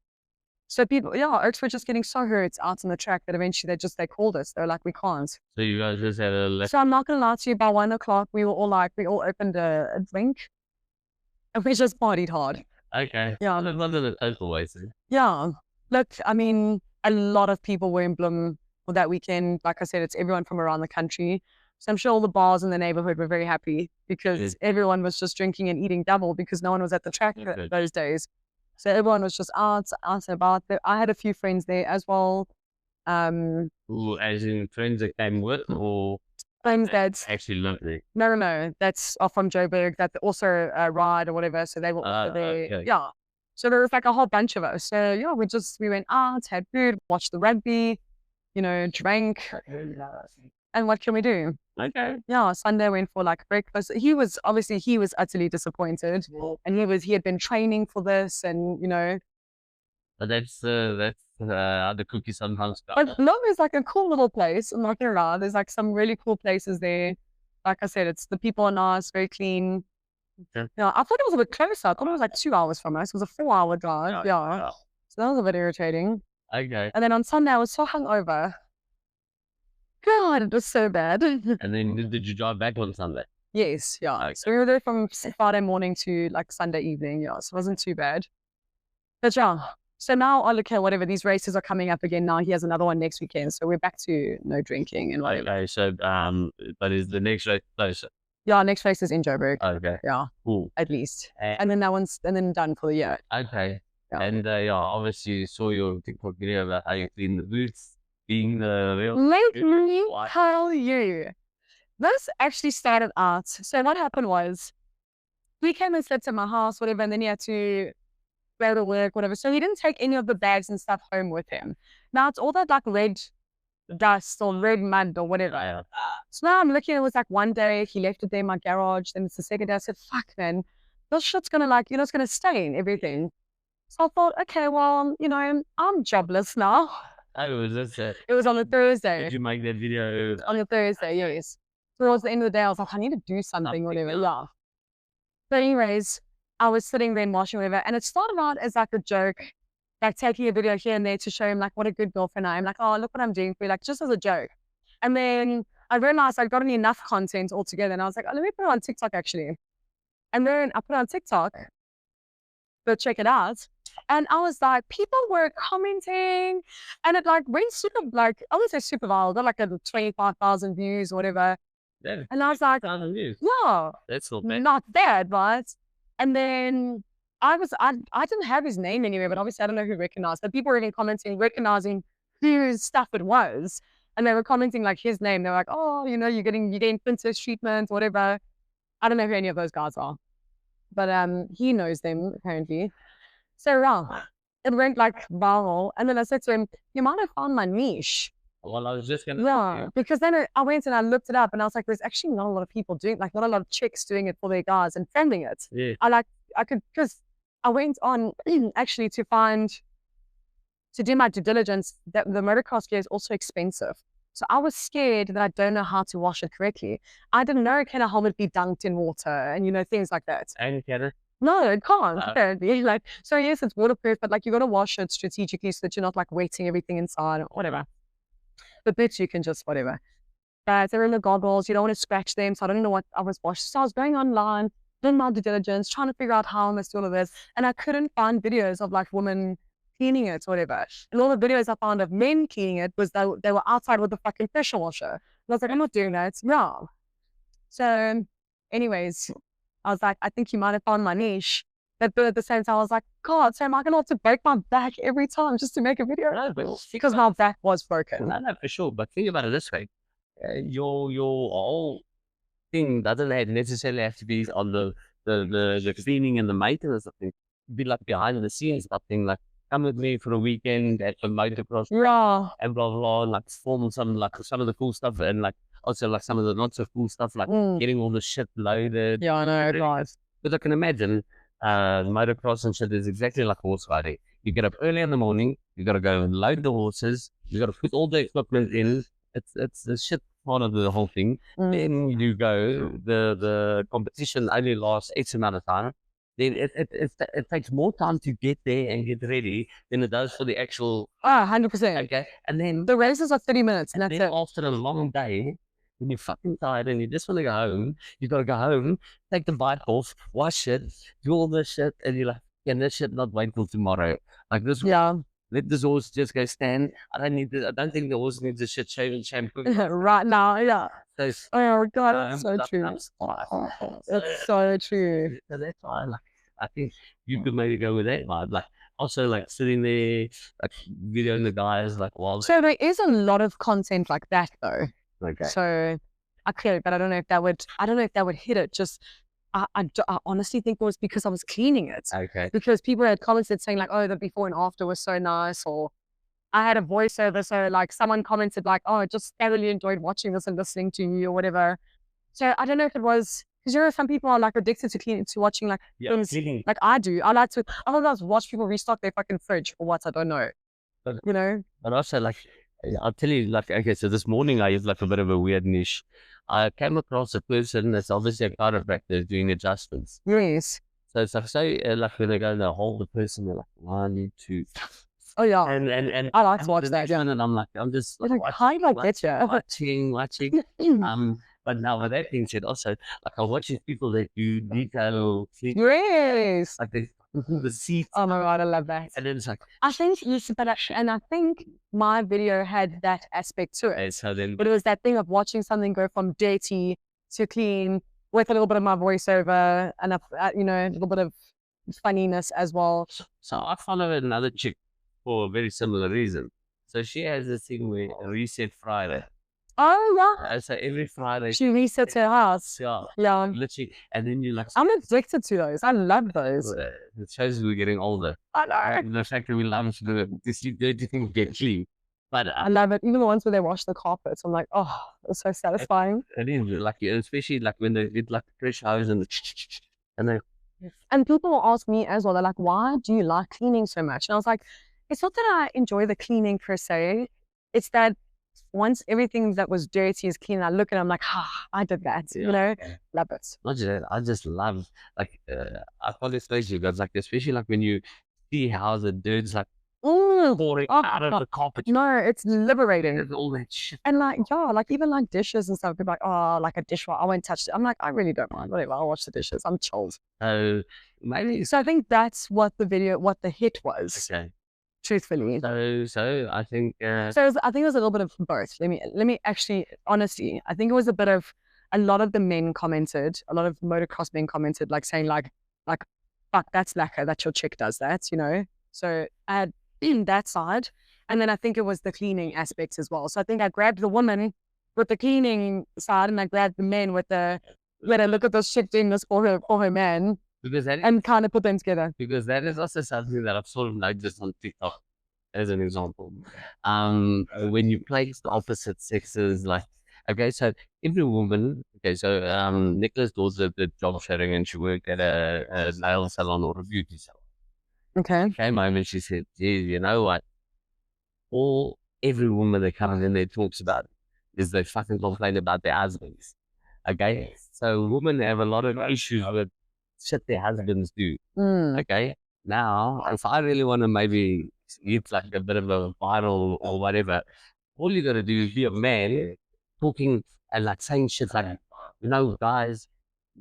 So people, Oaks were just getting so hurt out on the track that eventually they called us. They were like, we can't. So you guys just had So I'm not going to lie to you, by 1 o'clock, we all opened a drink and we just partied hard. Okay. Yeah. Not in a total way, so. Yeah. Look, I mean, a lot of people were in Bloom for that weekend. Like I said, it's everyone from around the country. So I'm sure all the bars in the neighborhood were very happy because everyone was just drinking and eating double because no one was at the track those days. So everyone was just out and about. I had a few friends there as well. As in friends that came with, or? friends that Actually lovely. no, that's from Joburg that also ride or whatever. So they were also there. Okay. Yeah. So there was like a whole bunch of us. So yeah, we went out, had food, watched the rugby, drank. And what can we do? Okay. Yeah, Sunday went for like breakfast. He was utterly disappointed, and he had been training for this, and But that's how the cookie sometimes go. But no, it's like a cool little place. I'm not gonna lie. There's like some really cool places there. Like I said, it's the people are nice, very clean. Okay. Yeah, I thought it was a bit closer. I thought it was like 2 hours from us. It was a 4-hour drive. Yeah. So that was a bit irritating. Okay. And then on Sunday, I was so hungover. God, it was so bad. And then did you drive back on Sunday? Yes, yeah. Okay. So we were there from Friday morning to like Sunday evening. Yeah, so it wasn't too bad. But yeah, so now I look at whatever, these races are coming up again now. He has another one next weekend. So we're back to no drinking and whatever. Okay, so but is the next race closer? Yeah, next race is in Joburg. Okay, Yeah, cool. at least. And And then that one's done for the year. okay, Yeah. and obviously you saw your TikTok video about how you clean the boots, being the real. Let me Why? tell you, this actually started out. So what happened was, we came and slept at my house, whatever, and then he had to go to work, whatever. So he didn't take any of the bags and stuff home with him. Now it's all that like red dust or red mud or whatever. Yeah. So now I'm looking, it was like one day he left it there in my garage. Then it's the second day. I said, fuck, man, this shit's gonna it's gonna stain everything. So I thought, okay, well, I'm jobless now. Oh, was this it? It was on a Thursday. Did you make that video? On a Thursday, yes. Towards the end of the day, I was like, I need to do something, whatever. Yeah. So anyways, I was sitting there and watching whatever, and it started out as like a joke, like taking a video here and there to show him like what a good girlfriend I am. Like, oh, look what I'm doing for you, like just as a joke. And then I realized I'd gotten enough content altogether, and I was like, oh, let me put it on TikTok actually. And then I put it on TikTok, but check it out. And I was like, people were commenting, and it like went super, like, I wouldn't say super viral, but like 25,000 views or whatever. Yeah. And I was like, Views. yeah, That's not bad. not bad, but. And then I didn't have his name anywhere, but obviously I don't know who recognized. But people were even commenting, recognizing whose stuff it was. And they were commenting like his name. They were like, oh, you're getting princess treatment, whatever. I don't know who any of those guys are. But he knows them apparently. So yeah, it went like viral. And then I said to him, you might have found my niche. Well, I was just gonna. Yeah, because then I went and I looked it up, and I was like, there's actually not a lot of people doing, like, not a lot of chicks doing it for their guys and filming it. Yeah. Because I went on actually to do my due diligence that the motocross gear is also expensive. So I was scared that I don't know how to wash it correctly. I didn't know, can a helmet be dunked in water and things like that. And can it? No, it can't. Apparently. Like, so yes, it's waterproof, but like you got to wash it strategically so that you're not like wetting everything inside or whatever. But bits you can just whatever. But they're in the goggles, you don't want to scratch them. So I don't know what I was washing. So I was going online, doing my due diligence, trying to figure out how I must do all of this. And I couldn't find videos of like women cleaning it or whatever. And all the videos I found of men cleaning it was they were outside with the fucking pressure washer. And I was like, I'm not doing that. No. So anyways, I was like, I think you might have found my niche. But at the same time, I was like, God, so am I going to have to break my back every time just to make a video? No, but Because my back was broken. no, for sure. But think about it this way: your whole thing doesn't necessarily have to be on the cleaning and the maintenance of things. Be like behind the scenes, something like come with me for a weekend at the motocross Yeah. and blah blah blah, and like film some of the cool stuff and like also like some of the not so cool stuff, like getting all the shit loaded. Yeah, I know, guys. But I can imagine motocross and shit is exactly like horse riding. You get up early in the morning, you got to go and load the horses, you got to put all the equipment in. It's the shit part of the whole thing. Then you go, the competition only lasts X amount of time. Then it takes more time to get there and get ready than it does for the actual. 100%. Okay, and then The races are 30 minutes, and that's then it. after a long day, when you're fucking tired and you just want to go home, you got to go home, take the bike off, wash it, do all this shit, and you're like, can this shit not wait till tomorrow? Like this, Yeah. let this horse just go stand. I don't think the horse needs a shit shave and shampoo. Right now, yeah. So, Oh, God, it's so true. It's so true. So that's why, like, I think you could maybe go with that vibe. Like, also, like, sitting there, like, videoing the guys, like, while. So there is a lot of content like that, though. Okay. So I could, but I don't know if that would hit it. Just, I honestly think it was because I was cleaning it. Okay. Because people had commented saying like, oh, the before and after was so nice, or I had a voiceover. So like someone commented like, oh, I just thoroughly enjoyed watching this and listening to you or whatever. So I don't know if it was, because some people are like addicted to cleaning, to watching like things Cleaning. like I do. I like to watch people restock their fucking fridge or what, I don't know. But- You know? But also, like, I'll tell you, like, okay, so this morning I used like a bit of a weird niche. I came across a person that's obviously a chiropractor doing adjustments. Yes. So it's like, like when they go and they hold the person, they're like, 1, 2, Oh yeah. and I like to watch the that. next Yeah. one, and I'm just Like, how do I get you? watching. But now with that being said, also like I watch these people that do detail, Yes. like the seats, Oh my God, I love that. and then it's like, I think and I think my video had that aspect to it. and so then But it was that thing of watching something go from dirty to clean with a little bit of my voiceover and a little bit of funniness as well. So I follow another chick for a very similar reason. So she has this thing where Reset Friday. Oh yeah. So every Friday, She resets her house. yeah, Yeah. literally, and then you like, I'm addicted to those. I love those. it shows we're getting older. I know. And the fact that we love to do it, this dirty things get clean. But I love it. Even the ones where they wash the carpets. I'm like, oh, it's so satisfying. it is like, especially like when they get like fresh hose and they And people will ask me as well, they're like, why do you like cleaning so much? And I was like, it's not that I enjoy the cleaning per se. It's that once everything that was dirty is clean, I look and I'm like, I did that. Yeah. You know, love it. not just that, I just love, like, I can't explain to you guys, like, especially like when you see how the dirt's like pouring out of the carpet. No, it's liberating. There's all that shit. And like, yeah, like even like dishes and stuff, people are like, oh, like a dishwasher, I won't touch it. I'm like, I really don't mind. Whatever, I'll wash the dishes. I'm chilled. So maybe So I think that's what the hit was, okay. truthfully. So I think So I think it was a little bit of both. Let me actually, honestly, I think it was a lot of the men commented, a lot of motocross men commented, like saying like, fuck, that's lacquer, that your chick does that, you know? So I had that side. And then I think it was the cleaning aspects as well. So I think I grabbed the woman with the cleaning side and I grabbed the men with the, let her look at this chick doing this for her man, because that is, and kind of put them together. because that is also something that I've sort of noticed on TikTok as an example. When you place the opposite sexes, like, okay, so every woman, okay, so Nicola's daughter did job sharing and she worked at a nail salon or a beauty salon. Okay. Came home and she said, gee, you know what? Every woman that comes in there talks about is they fucking complain about their husbands. Okay? So women have a lot of issues with shit their husbands do. Okay? Now, if I really want to maybe get like a bit of a viral or whatever, all you gotta do is be a man talking and like saying shit like, you know, guys,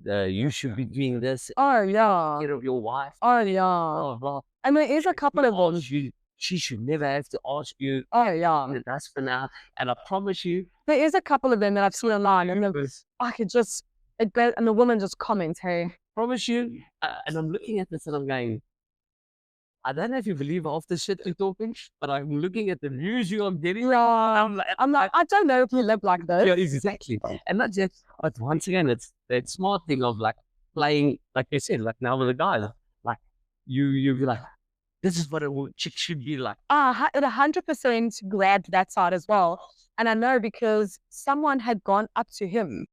you should be doing this. Oh yeah. Care of your wife. Oh yeah. Blah, blah. And there is a couple of them. She should never have to ask you. Oh yeah. That's for now. And I promise you, There is a couple of them that I've seen online, and I could just, and the woman just comments, hey. promise you, and I'm looking at this and I'm going, I don't know if you believe half the shit you're talking, but I'm looking at the views I'm getting. Yeah. I'm like, I don't know if you live like this. Yeah, exactly. And not just, but once again, it's that smart thing of like playing, like I said, like now with a guy, like you be like, this is what a chick should be like. It 100% grabbed that side as well. And I know because someone had gone up to him,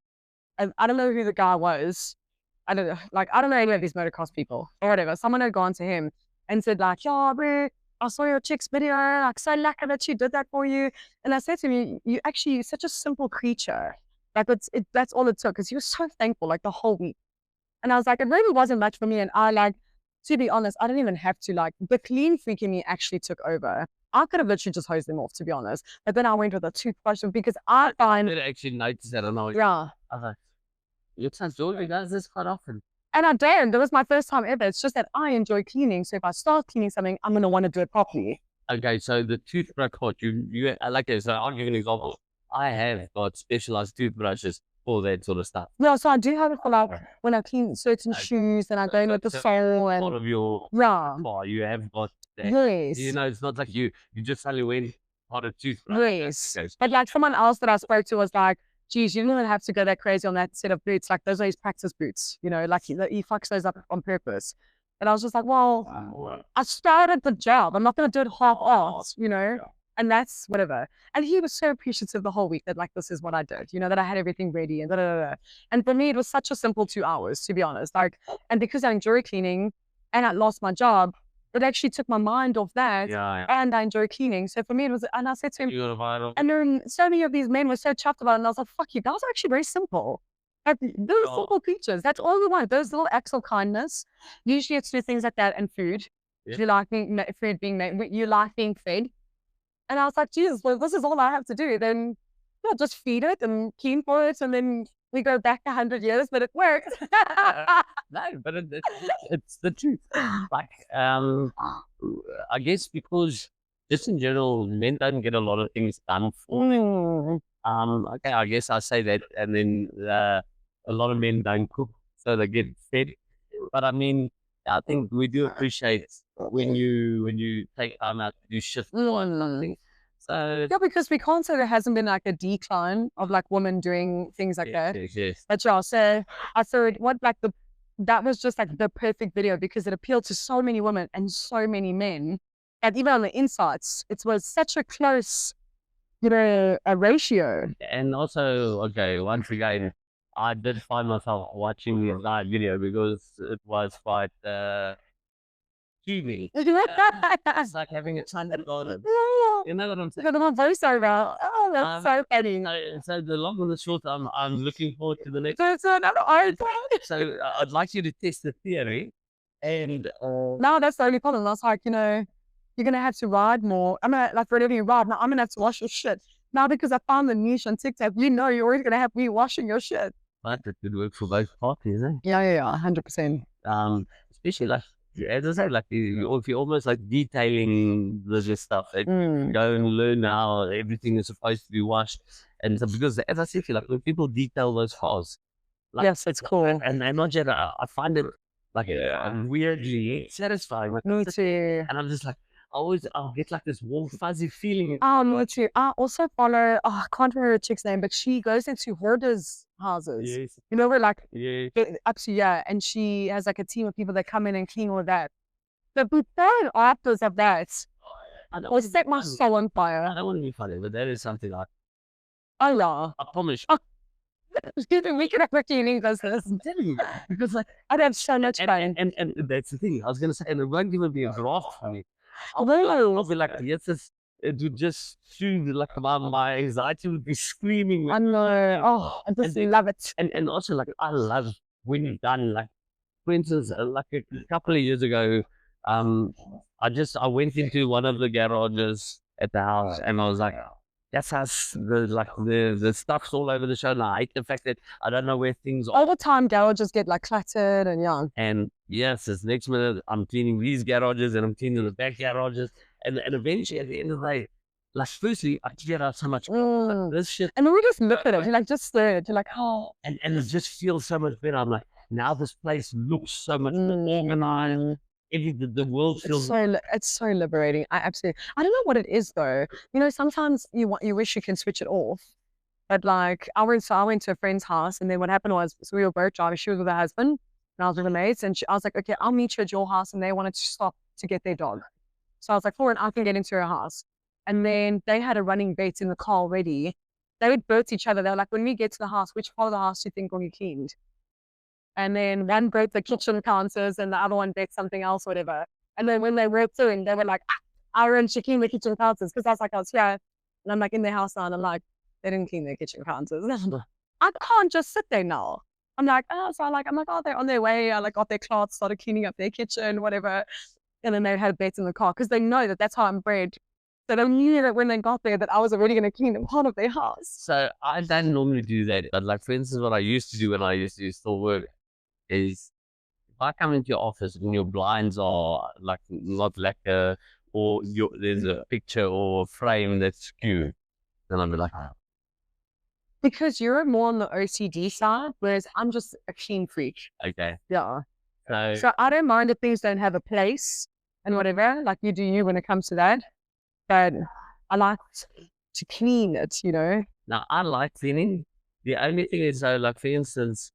and I don't know who the guy was. I don't know any of these motocross people or whatever. Someone had gone to him and said like, yeah, bro, I saw your chick's video, like so lucky that she did that for you. And I said to him, you're such a simple creature. Like that's all it took, because he was so thankful like the whole week. And I was like, it really wasn't much for me. And I like, to be honest, I didn't even have to, like, the clean freak in me actually took over. I could have literally just hosed them off, to be honest. But then I went with a toothbrush because I find, I didn't actually notice that. And I was yeah. like, your son's daughter does this quite often. And I did. That was my first time ever. It's just that I enjoy cleaning. So if I start cleaning something, I'm going to want to do it properly. Okay, so the toothbrush part, you like it. So I'll give you an example. I have got specialized toothbrushes for that sort of stuff. Yeah, so I do have it for like when I clean certain shoes and I go in with the sole and Part of your yeah. car, you have got that. Yes. You know, it's not like you just suddenly went on a toothbrush. Yes. Okay. But like someone else that I spoke to was like, geez, you don't have to go that crazy on that set of boots. Like those are his practice boots, you know, like he fucks those up on purpose. And I was just like, well, I started the job. I'm not going to do it half-assed, you know, and that's whatever. And he was so appreciative the whole week that like, this is what I did, you know, that I had everything ready and da, da, da, da. And for me, it was such a simple 2 hours, to be honest. Like, and because I'm jury cleaning and I lost my job, it actually took my mind off that. And I enjoy cleaning. So for me, it was, and I said to him, and then so many of these men were so chuffed about it. And I was like, fuck, you guys are actually very simple. Like, those simple creatures. That's all we want. Those little acts of kindness. Usually it's through things like that and food. Yeah. You like food being made, you like being fed. And I was like, Jesus, well, this is all I have to do. Then yeah, just feed it and clean for it. And then we go back 100 years, but it works. No, but it's the truth. Like, I guess because just in general, men don't get a lot of things done for them. Okay, I guess I say that, and then a lot of men don't cook, so they get fed. But I mean, I think we do appreciate when you take time out to do shifts. So yeah, because we can't say there hasn't been like a decline of like women doing things like that. Yes. But yeah, so I thought that was just like the perfect video because it appealed to so many women and so many men. And even on the insights, it was such a close, you know, a ratio. And also, okay, once again, I did find myself watching the entire video because it was quite cute. It's like having a time at garden. You know what I'm saying? I'm very sorry about. Oh, that's so funny. So the long and the short, I'm looking forward to the next. So I'd like you to test the theory, and no, that's the only problem. I was like, you know, you're gonna have to ride more. I'm gonna like really ride. Now I'm gonna have to wash your shit. Now because I found the niche on TikTok, you know, you're always gonna have me washing your shit. But it could work for both parties, eh? Yeah, 100%. Especially like, as I said, like if you're almost like detailing this stuff, like, go and learn how everything is supposed to be washed. And so, because as I said, like when people detail those cars, like, yes, it's cool. And not just, I find it like weirdly satisfying. Like, me too. And I'm just like, I'll get like this warm, fuzzy feeling. Me too. I also follow, I can't remember her chick's name, but she goes into hoarders' houses. Yes. You know, we're like, Yes. and she has like a team of people that come in and clean all of that. The before afters of that will set my soul on fire. I don't want to be funny, but that is something like, oh yeah. I promise. We could have a cleaning business. I'm telling you, because like I'd have so much fun. And that's the thing. I was gonna say, and it won't even be a graft for me. I'll be like, yes, it would just soothe like my anxiety would be screaming. I know. Oh, I just love it. And also like I love when you've done like, for instance, like a couple of years ago, I went into one of the garages at the house and I was like, that's us. The stuff's all over the show. And I hate the fact that I don't know where things are. All the time, garages get like cluttered and yeah. And yes, this next minute I'm cleaning these garages and I'm cleaning the back garages. And eventually at the end of the day, like firstly, I get out so much this shit. And then we just look at it, you're like just stare at it, you're like, oh. And it just feels so much better. I'm like, now this place looks so much more organized. The world feels it's so liberating. I don't know what it is though. You know, sometimes you wish you can switch it off. But like I went to a friend's house and then what happened was, so we were both driving, she was with her husband and I was with her mates and I was like, okay, I'll meet you at your house, and they wanted to stop to get their dog. So I was like, and I can get into her house. And then they had a running bet in the car already. They would both each other. They were like, when we get to the house, which part of the house do you think will be cleaned? And then one broke the kitchen counters and the other one broke something else, whatever. And then when they were doing, they were like, Aaron, she cleaned the kitchen counters. Because I was like, I was here. And I'm like in their house now. And I'm like, they didn't clean their kitchen counters. I can't just sit there now. I'm like, oh, they're on their way. I like got their cloths, started cleaning up their kitchen, whatever. And then they had bets in the car because they know that that's how I'm bred. So they knew that when they got there that I was already going to clean them part of their house. So I don't normally do that. But like, for instance, what I used to do when I used to still work is if I come into your office and your blinds are like not lacquer or there's a picture or a frame that's skewed, then I'll be like, because you're more on the OCD side, whereas I'm just a clean freak. okay. Yeah. So I don't mind if things don't have a place and whatever, like you do you when it comes to that. But I like to clean it, you know. now I like cleaning, The only thing is, so like for instance,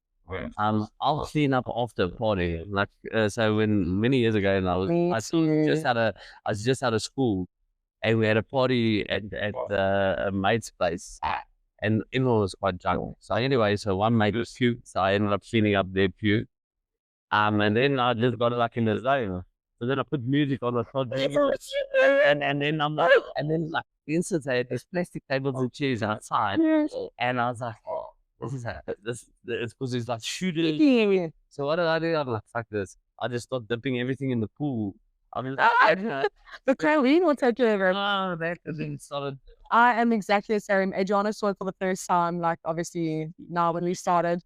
I'll clean up after a party. Like so, when many years ago, and Me I was too. I was just out of school, and we had a party at a mate's place, and in-law was quite drunk. So anyway, so one mate was puke, so I ended up cleaning up their puke. And then I just got like in the zone. So then I put music on the front, and then I'm like, and then like for instance, I had these plastic tables and chairs outside, and I was like, oh, it's because it's like shooting. So what did I do? I'm like, fuck this. I just started dipping everything in the pool. I mean, The Crowley will take over. that and then started. I am exactly the same. Adriana saw it for the first time, like obviously now when we started.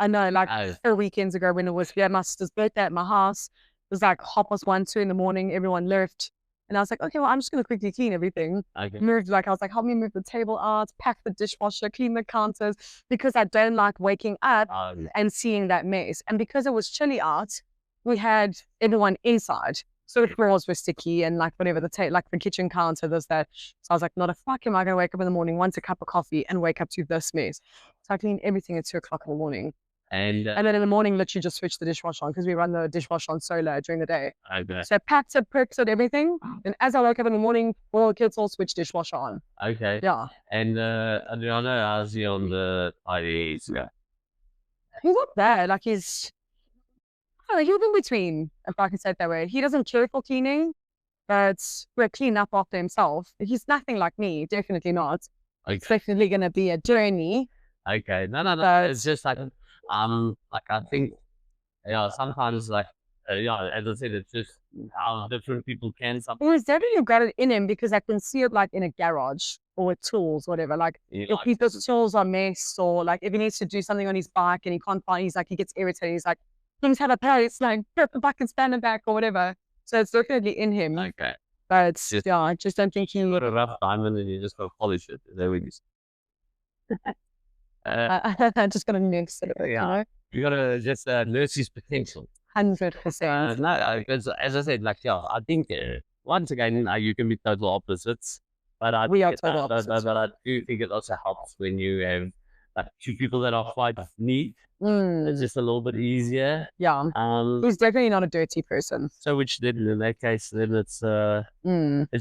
I know, like Oh, 4 weekends ago when it was my sister's birthday at my house, it was like 1:30, 2 in the morning, everyone left. And I was like, okay, well, I'm just going to quickly clean everything. okay. Moved, like, I was like, help me move the table out, pack the dishwasher, clean the counters, because I don't like waking up and seeing that mess. And because it was chilly out, we had everyone inside. So the floors were sticky and like whatever like the kitchen counter, there's that. So I was like, not a fuck am I going to wake up in the morning, want a cup of coffee and wake up to this mess. So I cleaned everything at 2 o'clock in the morning. And And then in the morning, literally just switch the dishwasher on because we run the dishwasher on solar during the day. okay, So I packed it, perks it, everything. And as I woke up in the morning, all the kids all switched dishwasher on. okay. Yeah. And Adriana, how's he on the IDs? Yeah. He's not bad. Like he's in between, if I can say it that way. He doesn't care for cleaning, but we're clean up after himself. He's nothing like me, definitely not. It's Okay. definitely gonna be a journey. Okay. No. But It's just like I think sometimes like as I said, it's just how different people can sometimes. it was definitely got it in him because I can see it like in a garage or with tools, whatever. Like if people's tools are messed or like if he needs to do something on his bike and he can't find, he gets irritated. He's like, things have a place, like grab the bike and stand it back or whatever. So it's definitely in him. Okay. But Just- yeah, I just don't think he You would. got a rough time and then you just go polish it. There we go. I'm just gonna mix it, you know, You gotta just nurse his potential. 100%. No, because as I said, like I think once again you can be total opposites, but We are think total opposites. But I do think it also helps when you have like two people that are quite neat. It's just a little bit easier. Yeah, he's definitely not a dirty person. So which then in that case, then it's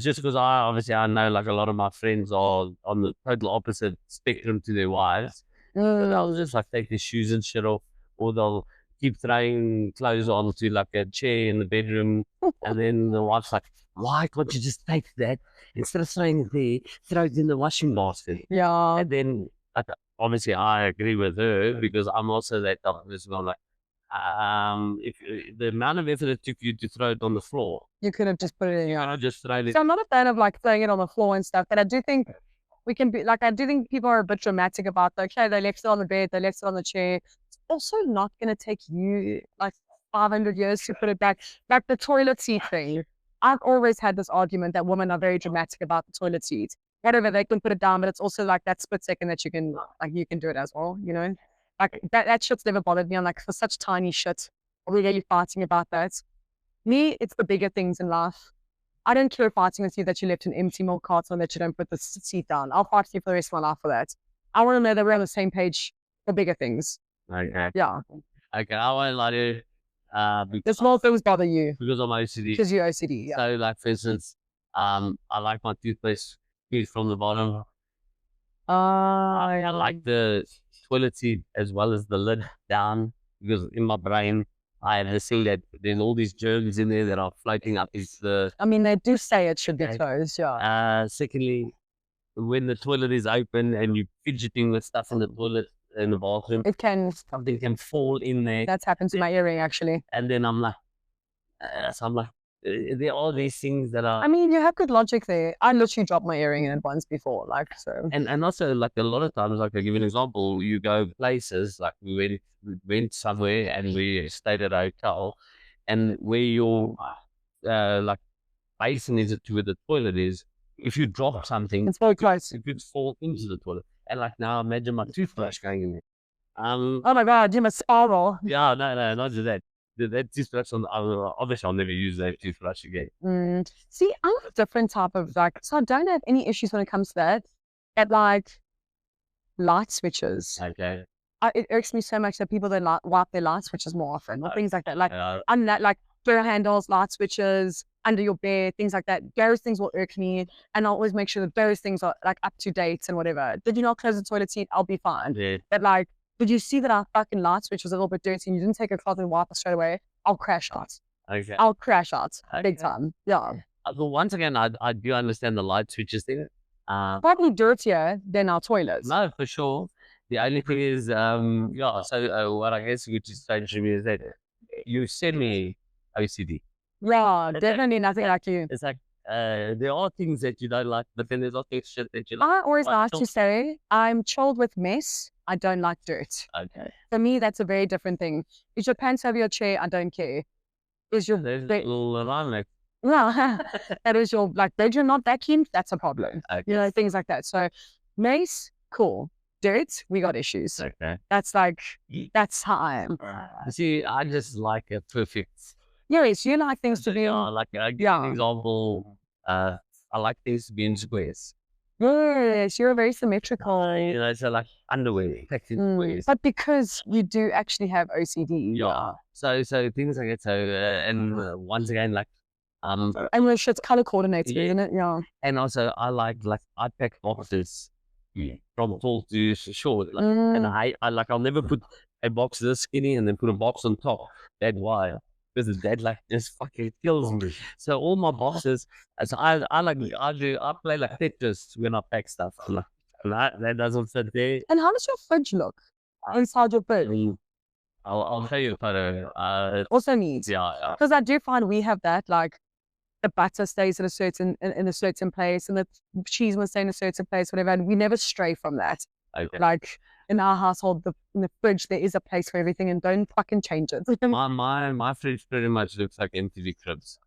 just because I know like a lot of my friends are on the total opposite spectrum to their wives. They'll just like take their shoes and shit off, or they'll keep throwing clothes onto like a chair in the bedroom, and then the wife's like, "Why can't you just take that instead of throwing it there, throw it in the washing basket?" Yeah, And then obviously I agree with her because I'm also that type of person. I'm like, if the amount of effort it took you to throw it on the floor, you could have just put it in your. I just throw it. So I'm not a fan of like throwing it on the floor and stuff, but I do think we can be like, I do think people are a bit dramatic about like, okay, they left it on the bed, they left it on the chair. It's also not going to take you like 500 years to put it back. Like the toilet seat thing. I've always had this argument that women are very dramatic about the toilet seat. Whatever, they can put it down, but it's also like that split second that you can do it as well, you know? Like that shit's never bothered me. I'm like, for such tiny shit, are we really fighting about that? Me, it's the bigger things in life. I don't care fighting with you that you left an empty milk carton or that you don't put the seat down. I'll fight with you for the rest of my life for that. I want to know that we're on the same page for bigger things. Okay. Yeah. Okay, I won't lie to you. The small things bother you Because I'm OCD. because you're OCD. Yeah. So, like for instance, I like my toothpaste from the bottom. I like the toilet seat as well as the lid down because in my brain I had seen that there's all these germs in there that are floating up. I mean, they do say it should be closed. Yeah. Secondly, when the toilet is open and you're fidgeting with stuff in the toilet in the bathroom, It can. something can fall in there. That's happened to my earring actually. And then I'm like, there are these things that are. I mean, you have good logic there. I literally dropped my earring in it once before, like so. And also like a lot of times, like I'll give you an example, you go places like we went somewhere and we stayed at a hotel, and where your like basin is to where the toilet is, if you drop something, It's very close. it could fall into the toilet. And like now imagine my toothbrush going in there. Oh my God, you must spiral. Yeah, no, not just that. That toothbrush obviously I'll never use that toothbrush again. See, I'm a different type of like, so I don't have any issues when it comes to that. At like, light switches. Okay. It irks me so much that people don't wipe their light switches more often, or things like that. Like, Uh, like door handles, light switches, under your bed, things like that. Those things will irk me, and I'll always make sure that those things are like up to date and whatever. Did you not close the toilet seat? I'll be fine. yeah. But like, did you see that our fucking light switch was a little bit dirty and you didn't take a cloth and wipe it straight away? I'll crash out. Okay. I'll crash out big Okay. time. Yeah. Well, once again, I do understand the light switches thing. Probably dirtier than our toilets. No, for sure. The only thing is, yeah. So what I guess which is strange to me is that you send me OCD. Yeah, It's definitely nothing like you. It's like there are things that you don't like, but then there's also shit that you like. I always Like like to chilled. say I'm chilled with mess. I don't like dirt. Okay. For me, that's a very different thing. Is your pants over your chair? I don't care. Is your There's a bed, little line like well, that is your like bedroom not vacuumed? That's a problem. okay. You know, things like that. So mess, cool. Dirt, we got issues. Okay. That's like that's how I am. See, I just like a perfect. Yes, you like things to be Like I give Yeah. an example. I like things to be in squares. yes, you're very symmetrical. You know, so like underwear, packed in squares. But because you do actually have OCD. Yeah. So things like that. So and once again, like And when shit's color coordinated, Yeah. isn't it? Yeah. and also I like I pack boxes from tall to short. Like, Mm. and I like I'll never put a box this skinny and then put a box on top. That why? Because that like just fucking kills me. So all my boxes, as I play like Tetris when I pack stuff. I'm like, that doesn't fit there. And how does your fridge look inside your fridge? I'll show you a photo. Also needs. Yeah. Because I do find we have that, like the butter stays in a certain place and the cheese will stay in a certain place, whatever, and we never stray from that. Okay. Like in our household, in the fridge there is a place for everything, and don't fucking change it. My fridge pretty much looks like MTV Cribs.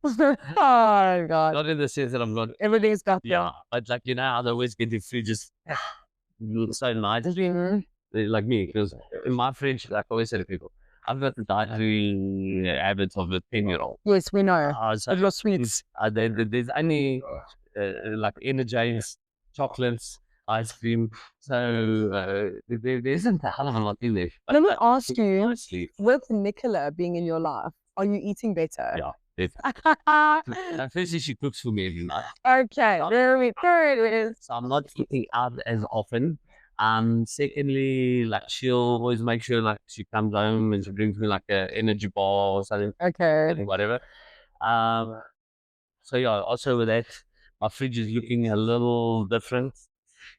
Oh god, Not in the sense that I'm not. everything's got Yeah, but like you know how they always get the fridges so nice. Mhm. Like me, because in my fridge, like I always say to people, I've got the dietary habits of a 10-year-old. Yes, we know. So Of your sweets. there's only like energized chocolates, ice cream. So there isn't a hell of a lot in there. But Let me ask you, honestly, with Nicola being in your life, are you eating better? yeah. Firstly, she cooks for me every night, Okay, there it is. so I'm not eating out as often. Secondly, like she'll always make sure like she comes home and she brings me like a energy bar or something, Okay. whatever. So yeah, also with that, my fridge is looking a little different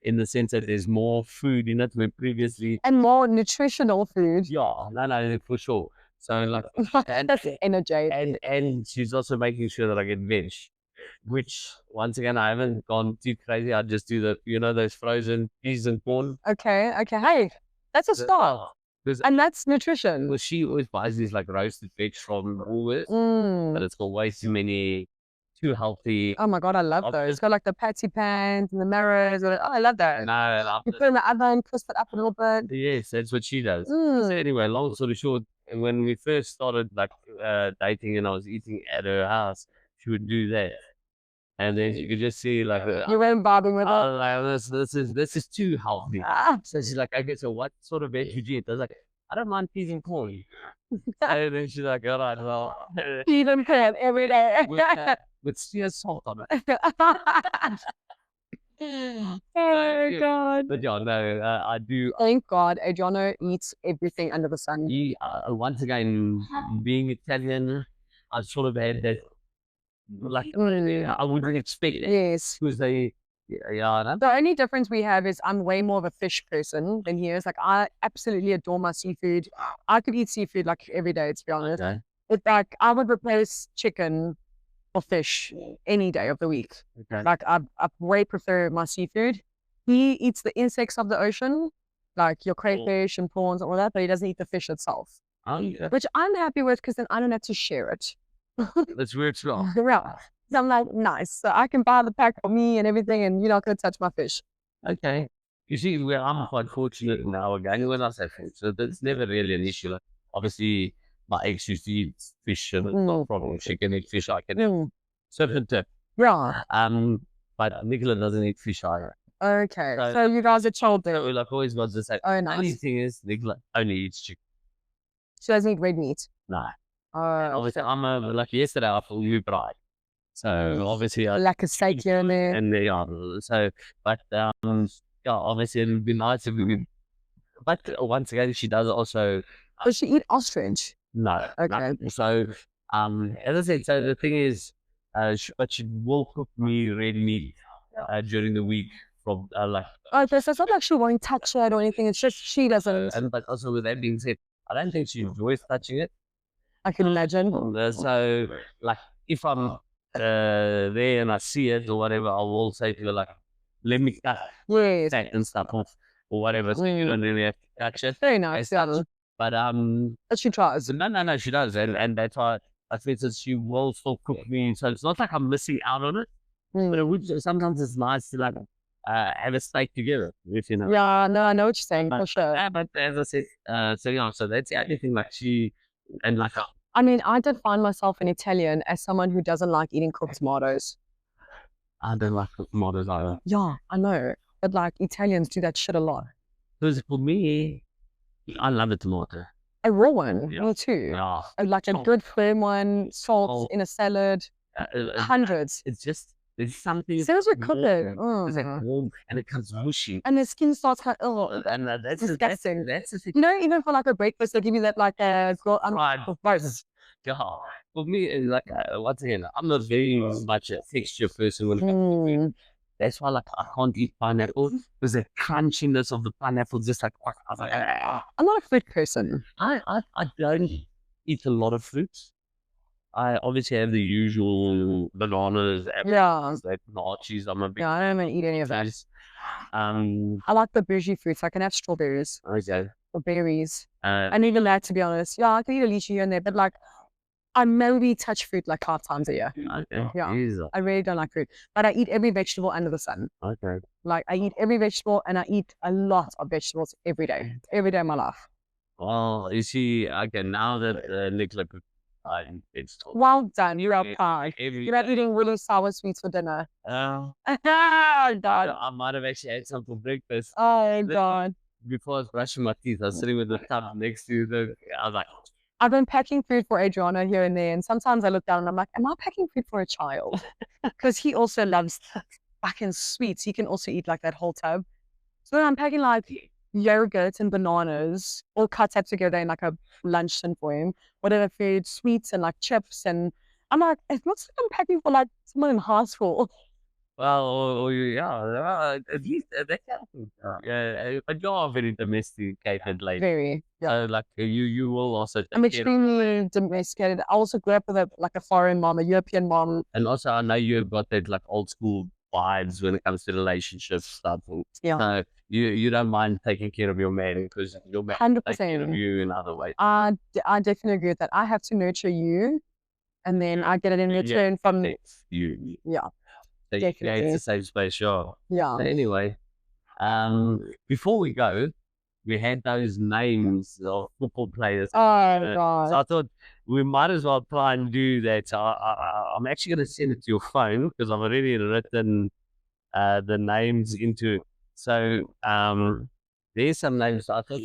in the sense that there's more food in it where previously, And more nutritional food. yeah, no, for sure. So like, and That's energy. and she's also making sure that I get veg, which once again I haven't gone too crazy. I just do those frozen peas and corn. Okay. Hey, that's a start. Because And that's nutrition. she always buys these like roasted veg from Woolworths, Mm. but it's got way too many, too healthy. Oh my god, I love those. It's got like the patty pans and the marrows. Oh, I love that. No, You put it in the oven, crisp it up a little bit. yes, that's what she does. So Mm. anyway, long story short, when we first started like dating and I was eating at her house, she would do that, and then you could just see like, You went bobbing with it. oh, like, this is too healthy. Ah. So she's like, okay, so what sort of veg would you eat? I was like, I don't mind peas and corn. And then she's like, all right, well, Feed and pan every day. with sea salt on it. Oh my god. But yeah, no, I do. Thank God Adriano eats everything under the sun. Once again, being Italian, I sort of had that, like, I wouldn't expect it. Yes. Because I know. The only difference we have is I'm way more of a fish person than he is. Like I absolutely adore my seafood. I could eat seafood like every day, to be honest. Okay. It's like I would replace chicken or fish any day of the week. Okay. Like I way prefer my seafood. He eats the insects of the ocean, like your crayfish and prawns and all that, but he doesn't eat the fish itself, Yeah. which I'm happy with because then I don't have to share it. That's weird as well. Yeah. So I'm like, nice. So I can buy the pack for me and everything, and you're not going to touch my fish. Okay. You see, where I'm quite fortunate now again, when I say fish, so that's never really an issue. Like, obviously, my ex used to eat fish and it's not a problem. She can eat fish, I can eat Mm. certain tip. Yeah. But Nicola doesn't eat fish either. Okay. So- So you guys are chilled So there. we like always got this like, Oh, only nice. thing is, Nicola only eats chicken. She doesn't eat red meat. No. Oh, Obviously, like yesterday I flew you bride. So obviously, like a steak here and there. and they are so, but yeah, obviously it would be nice if we could. But once again, she does also Does she eat ostrich? no. Okay. So as I said, so the thing is, but she will cook me red meat during the week from like. Okay, so it's not like she won't touch it or anything. It's just she doesn't. And but also with that being said, I don't think she enjoys touching it. I can imagine. So like if I'm there and I see it or whatever, I will say to her like, let me cut Yes. that and stuff off or whatever. So you don't really have to touch it. Very nice. as such. Yeah. But She tries. no, she does, and that's why I think that she will still cook me. So it's not like I'm missing out on it, but it would, sometimes it's nice to like have a steak together, if you know. Yeah, no, I know what you're saying for sure. Yeah, but as I said, so yeah, so that's the only thing. Like she and like I mean, I did find myself in Italian as someone who doesn't like eating cooked tomatoes. I don't like tomatoes either. Yeah, I know. But like Italians do that shit a lot. Because for me, I love the tomato. A raw one, Yeah. me too. Yeah, Like a Salt. good firm one, salt Salt. in a salad, hundreds. it's just there's something. As soon as we cook it, It's like warm and it comes mushy. and the skin starts kind of, And that's disgusting. That's the thing. you know, even for like a breakfast, they'll give you that like Right. rice. Yeah. For me, it's like once again, I'm not very much a texture person when it comes to food. Mm. That's why like I can't eat pineapple because the crunchiness of the pineapple just like I was like, I'm not a fruit person. I don't eat a lot of fruits. I obviously have the usual bananas, Yeah. apples, like nachos. I'm a big Yeah, I don't even eat any of that. fan. I like the bougie fruits. I can have strawberries Okay. or berries. Uh, And even that, to be honest. Yeah, I can eat a lychee here and there, but like, I maybe touch fruit like 5 times a year. okay. Yeah. Jesus. I really don't like fruit, but I eat every vegetable under the sun. Okay. Like, I eat every vegetable and I eat a lot of vegetables every day of my life. Well, you see, okay, now that Nicola cooked it's Well done. You're up Yeah. high. every You're not eating really sour sweets for dinner. uh, Oh, God. I might have actually had some for breakfast. Oh, The- God. Before I was brushing my teeth, I was sitting with the tub next to the. I was like, I've been packing food for Adriano here and there, and sometimes I look down and I'm like, am I packing food for a child? Because he also loves fucking sweets. He can also eat like that whole tub. So then I'm packing like yogurt and bananas all cut up together in like a lunch tin for him. Whatever food, sweets and like chips. And I'm like, it looks like I'm packing for like someone in high school. well, yeah, at least that happens. Yeah, but you're very domesticated lady. Very. Yeah. So, like, you will also take I'm care extremely domesticated. I also grew up with a foreign mom, a European mom. and also, I know you've got that like old school vibes when it comes to relationships stuff. Yeah. So you don't mind taking care of your man because your man takes care of 100%. you in other ways. I definitely agree with that. I have to nurture you, and then I get it in Yeah. return from Thanks, you. yeah, So yeah, definitely. it's a safe space, sure. yeah. So anyway, before we go, we had those names of football players. Oh So God. I thought we might as well try and do that. I'm actually going to send it to your phone because I've already written the names into it. So there's some names. I thought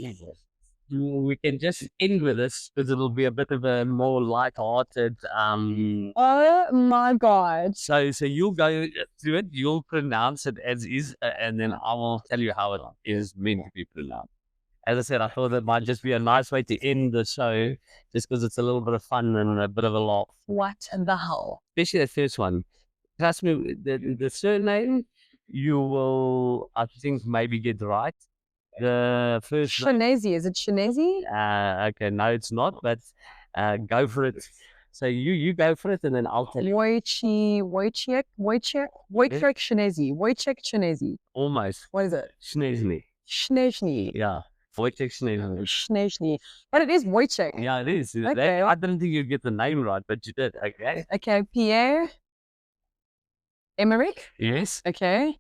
we can just end with this because it'll be a bit of a more light-hearted. Oh my God. So you'll go through it. You'll pronounce it as is, and then I will tell you how it is meant to be pronounced. As I said, I thought that might just be a nice way to end the show, just because it's a little bit of fun and a bit of a laugh. What the hell? Especially the first one. Trust me, the surname you will, I think, maybe get right. The first name, Shanazy. Is it Shanazy? okay, no, it's not, but go for it. So you go for it, and then I'll tell you. Wojciech Shanazy. Wojciech Shanazy. Almost. What is it? Schneesny. Schnezny. Yeah. Wojciech Schneesny. Schnezny. But it is Wojciech. Yeah, it is. Okay. I didn't think you'd get the name right, but you did. Okay. Okay. Pierre Emerick. Yes. Okay.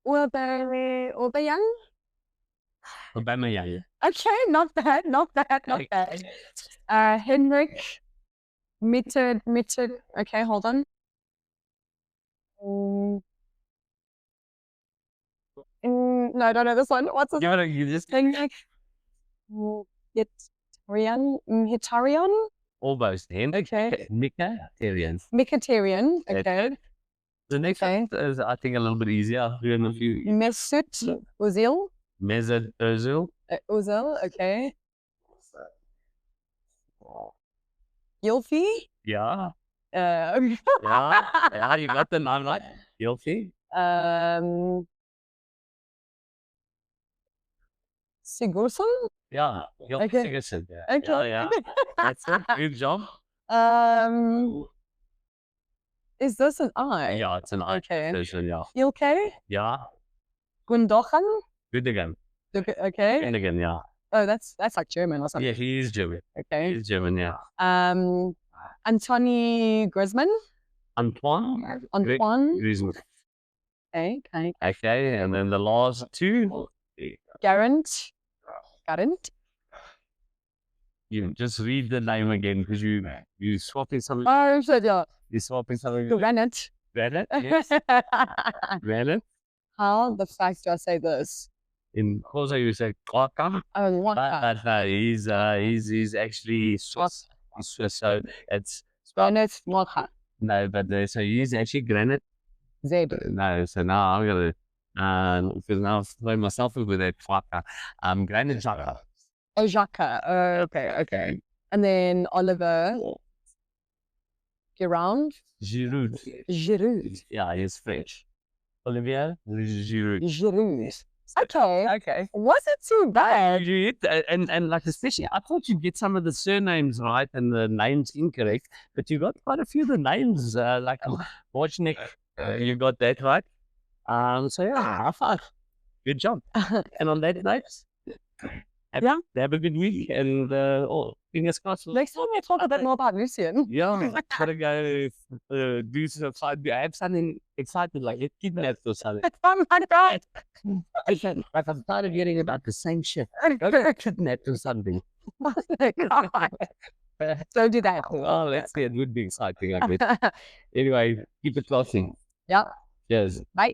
Aubameyang. Aubameyang. Okay, not bad, not bad, not Okay. bad. Henrik Mitted. Okay, hold on. No, I don't know this one. What's this? You just Thing like Hitarion? almost then. Okay. Nicotarian. Micatarian. Okay. The next one is, I think, a little bit easier. I'll do in a few. Mesut Ozil. Mesut Ozil. Ozil. Okay. Gylfi. Yeah. Uh, Yeah, you got the name right. Guilty. Sigurdsson. Yeah. Guilty. Okay. Sigurdsson. Yeah. Okay. Yeah. That's it. Good job. Is this an I? Yeah, it's an I. Okay. Sigurdsson, yeah. Ilke. Yeah. Gundogan. Good again. Okay. Good again, yeah. Oh, that's like German or something. Yeah, he is German. Okay. He's German, yeah. Anthony Griezmann. Antoine. Antoine. Griezmann. Okay. Okay, and then the last two. Garant. You just read the name again because you swapping something. Oh, shit, yeah. You're swapping something. Granite. Granite? Yes. Granite. How the fuck do I say this? In Xhosa you say Kaka. Oh, what? But no, he's actually Swiss. He's Swiss, so it's Granite. Mocha. no, but so he's actually Granite. Zeb. No, so now I'm gonna because now I've thrown myself in with that Kaka. Granite Xhaka. Oh, Xhaka. Okay. And then Oliver Giroud. Giroud. Yeah, he's French. Olivier Giroud. Okay. Wasn't too bad. And like especially, I thought you'd get some of the surnames right and the names incorrect, but you got quite a few of the names, like Wojcik, you got that right. So yeah, high five. Good job. And on that note, have a good week and fingers crossed. Next time we talk a bit more about Lucian. Yeah, gotta go do some side. I have something excited, like get kidnapped or something. Oh my God. Like I'm tired of hearing about the same shit. Go get kidnapped or something. Don't do that. Oh, let's see. It would be exciting, I guess. Anyway, keep it flossing. Yeah. Cheers. Bye.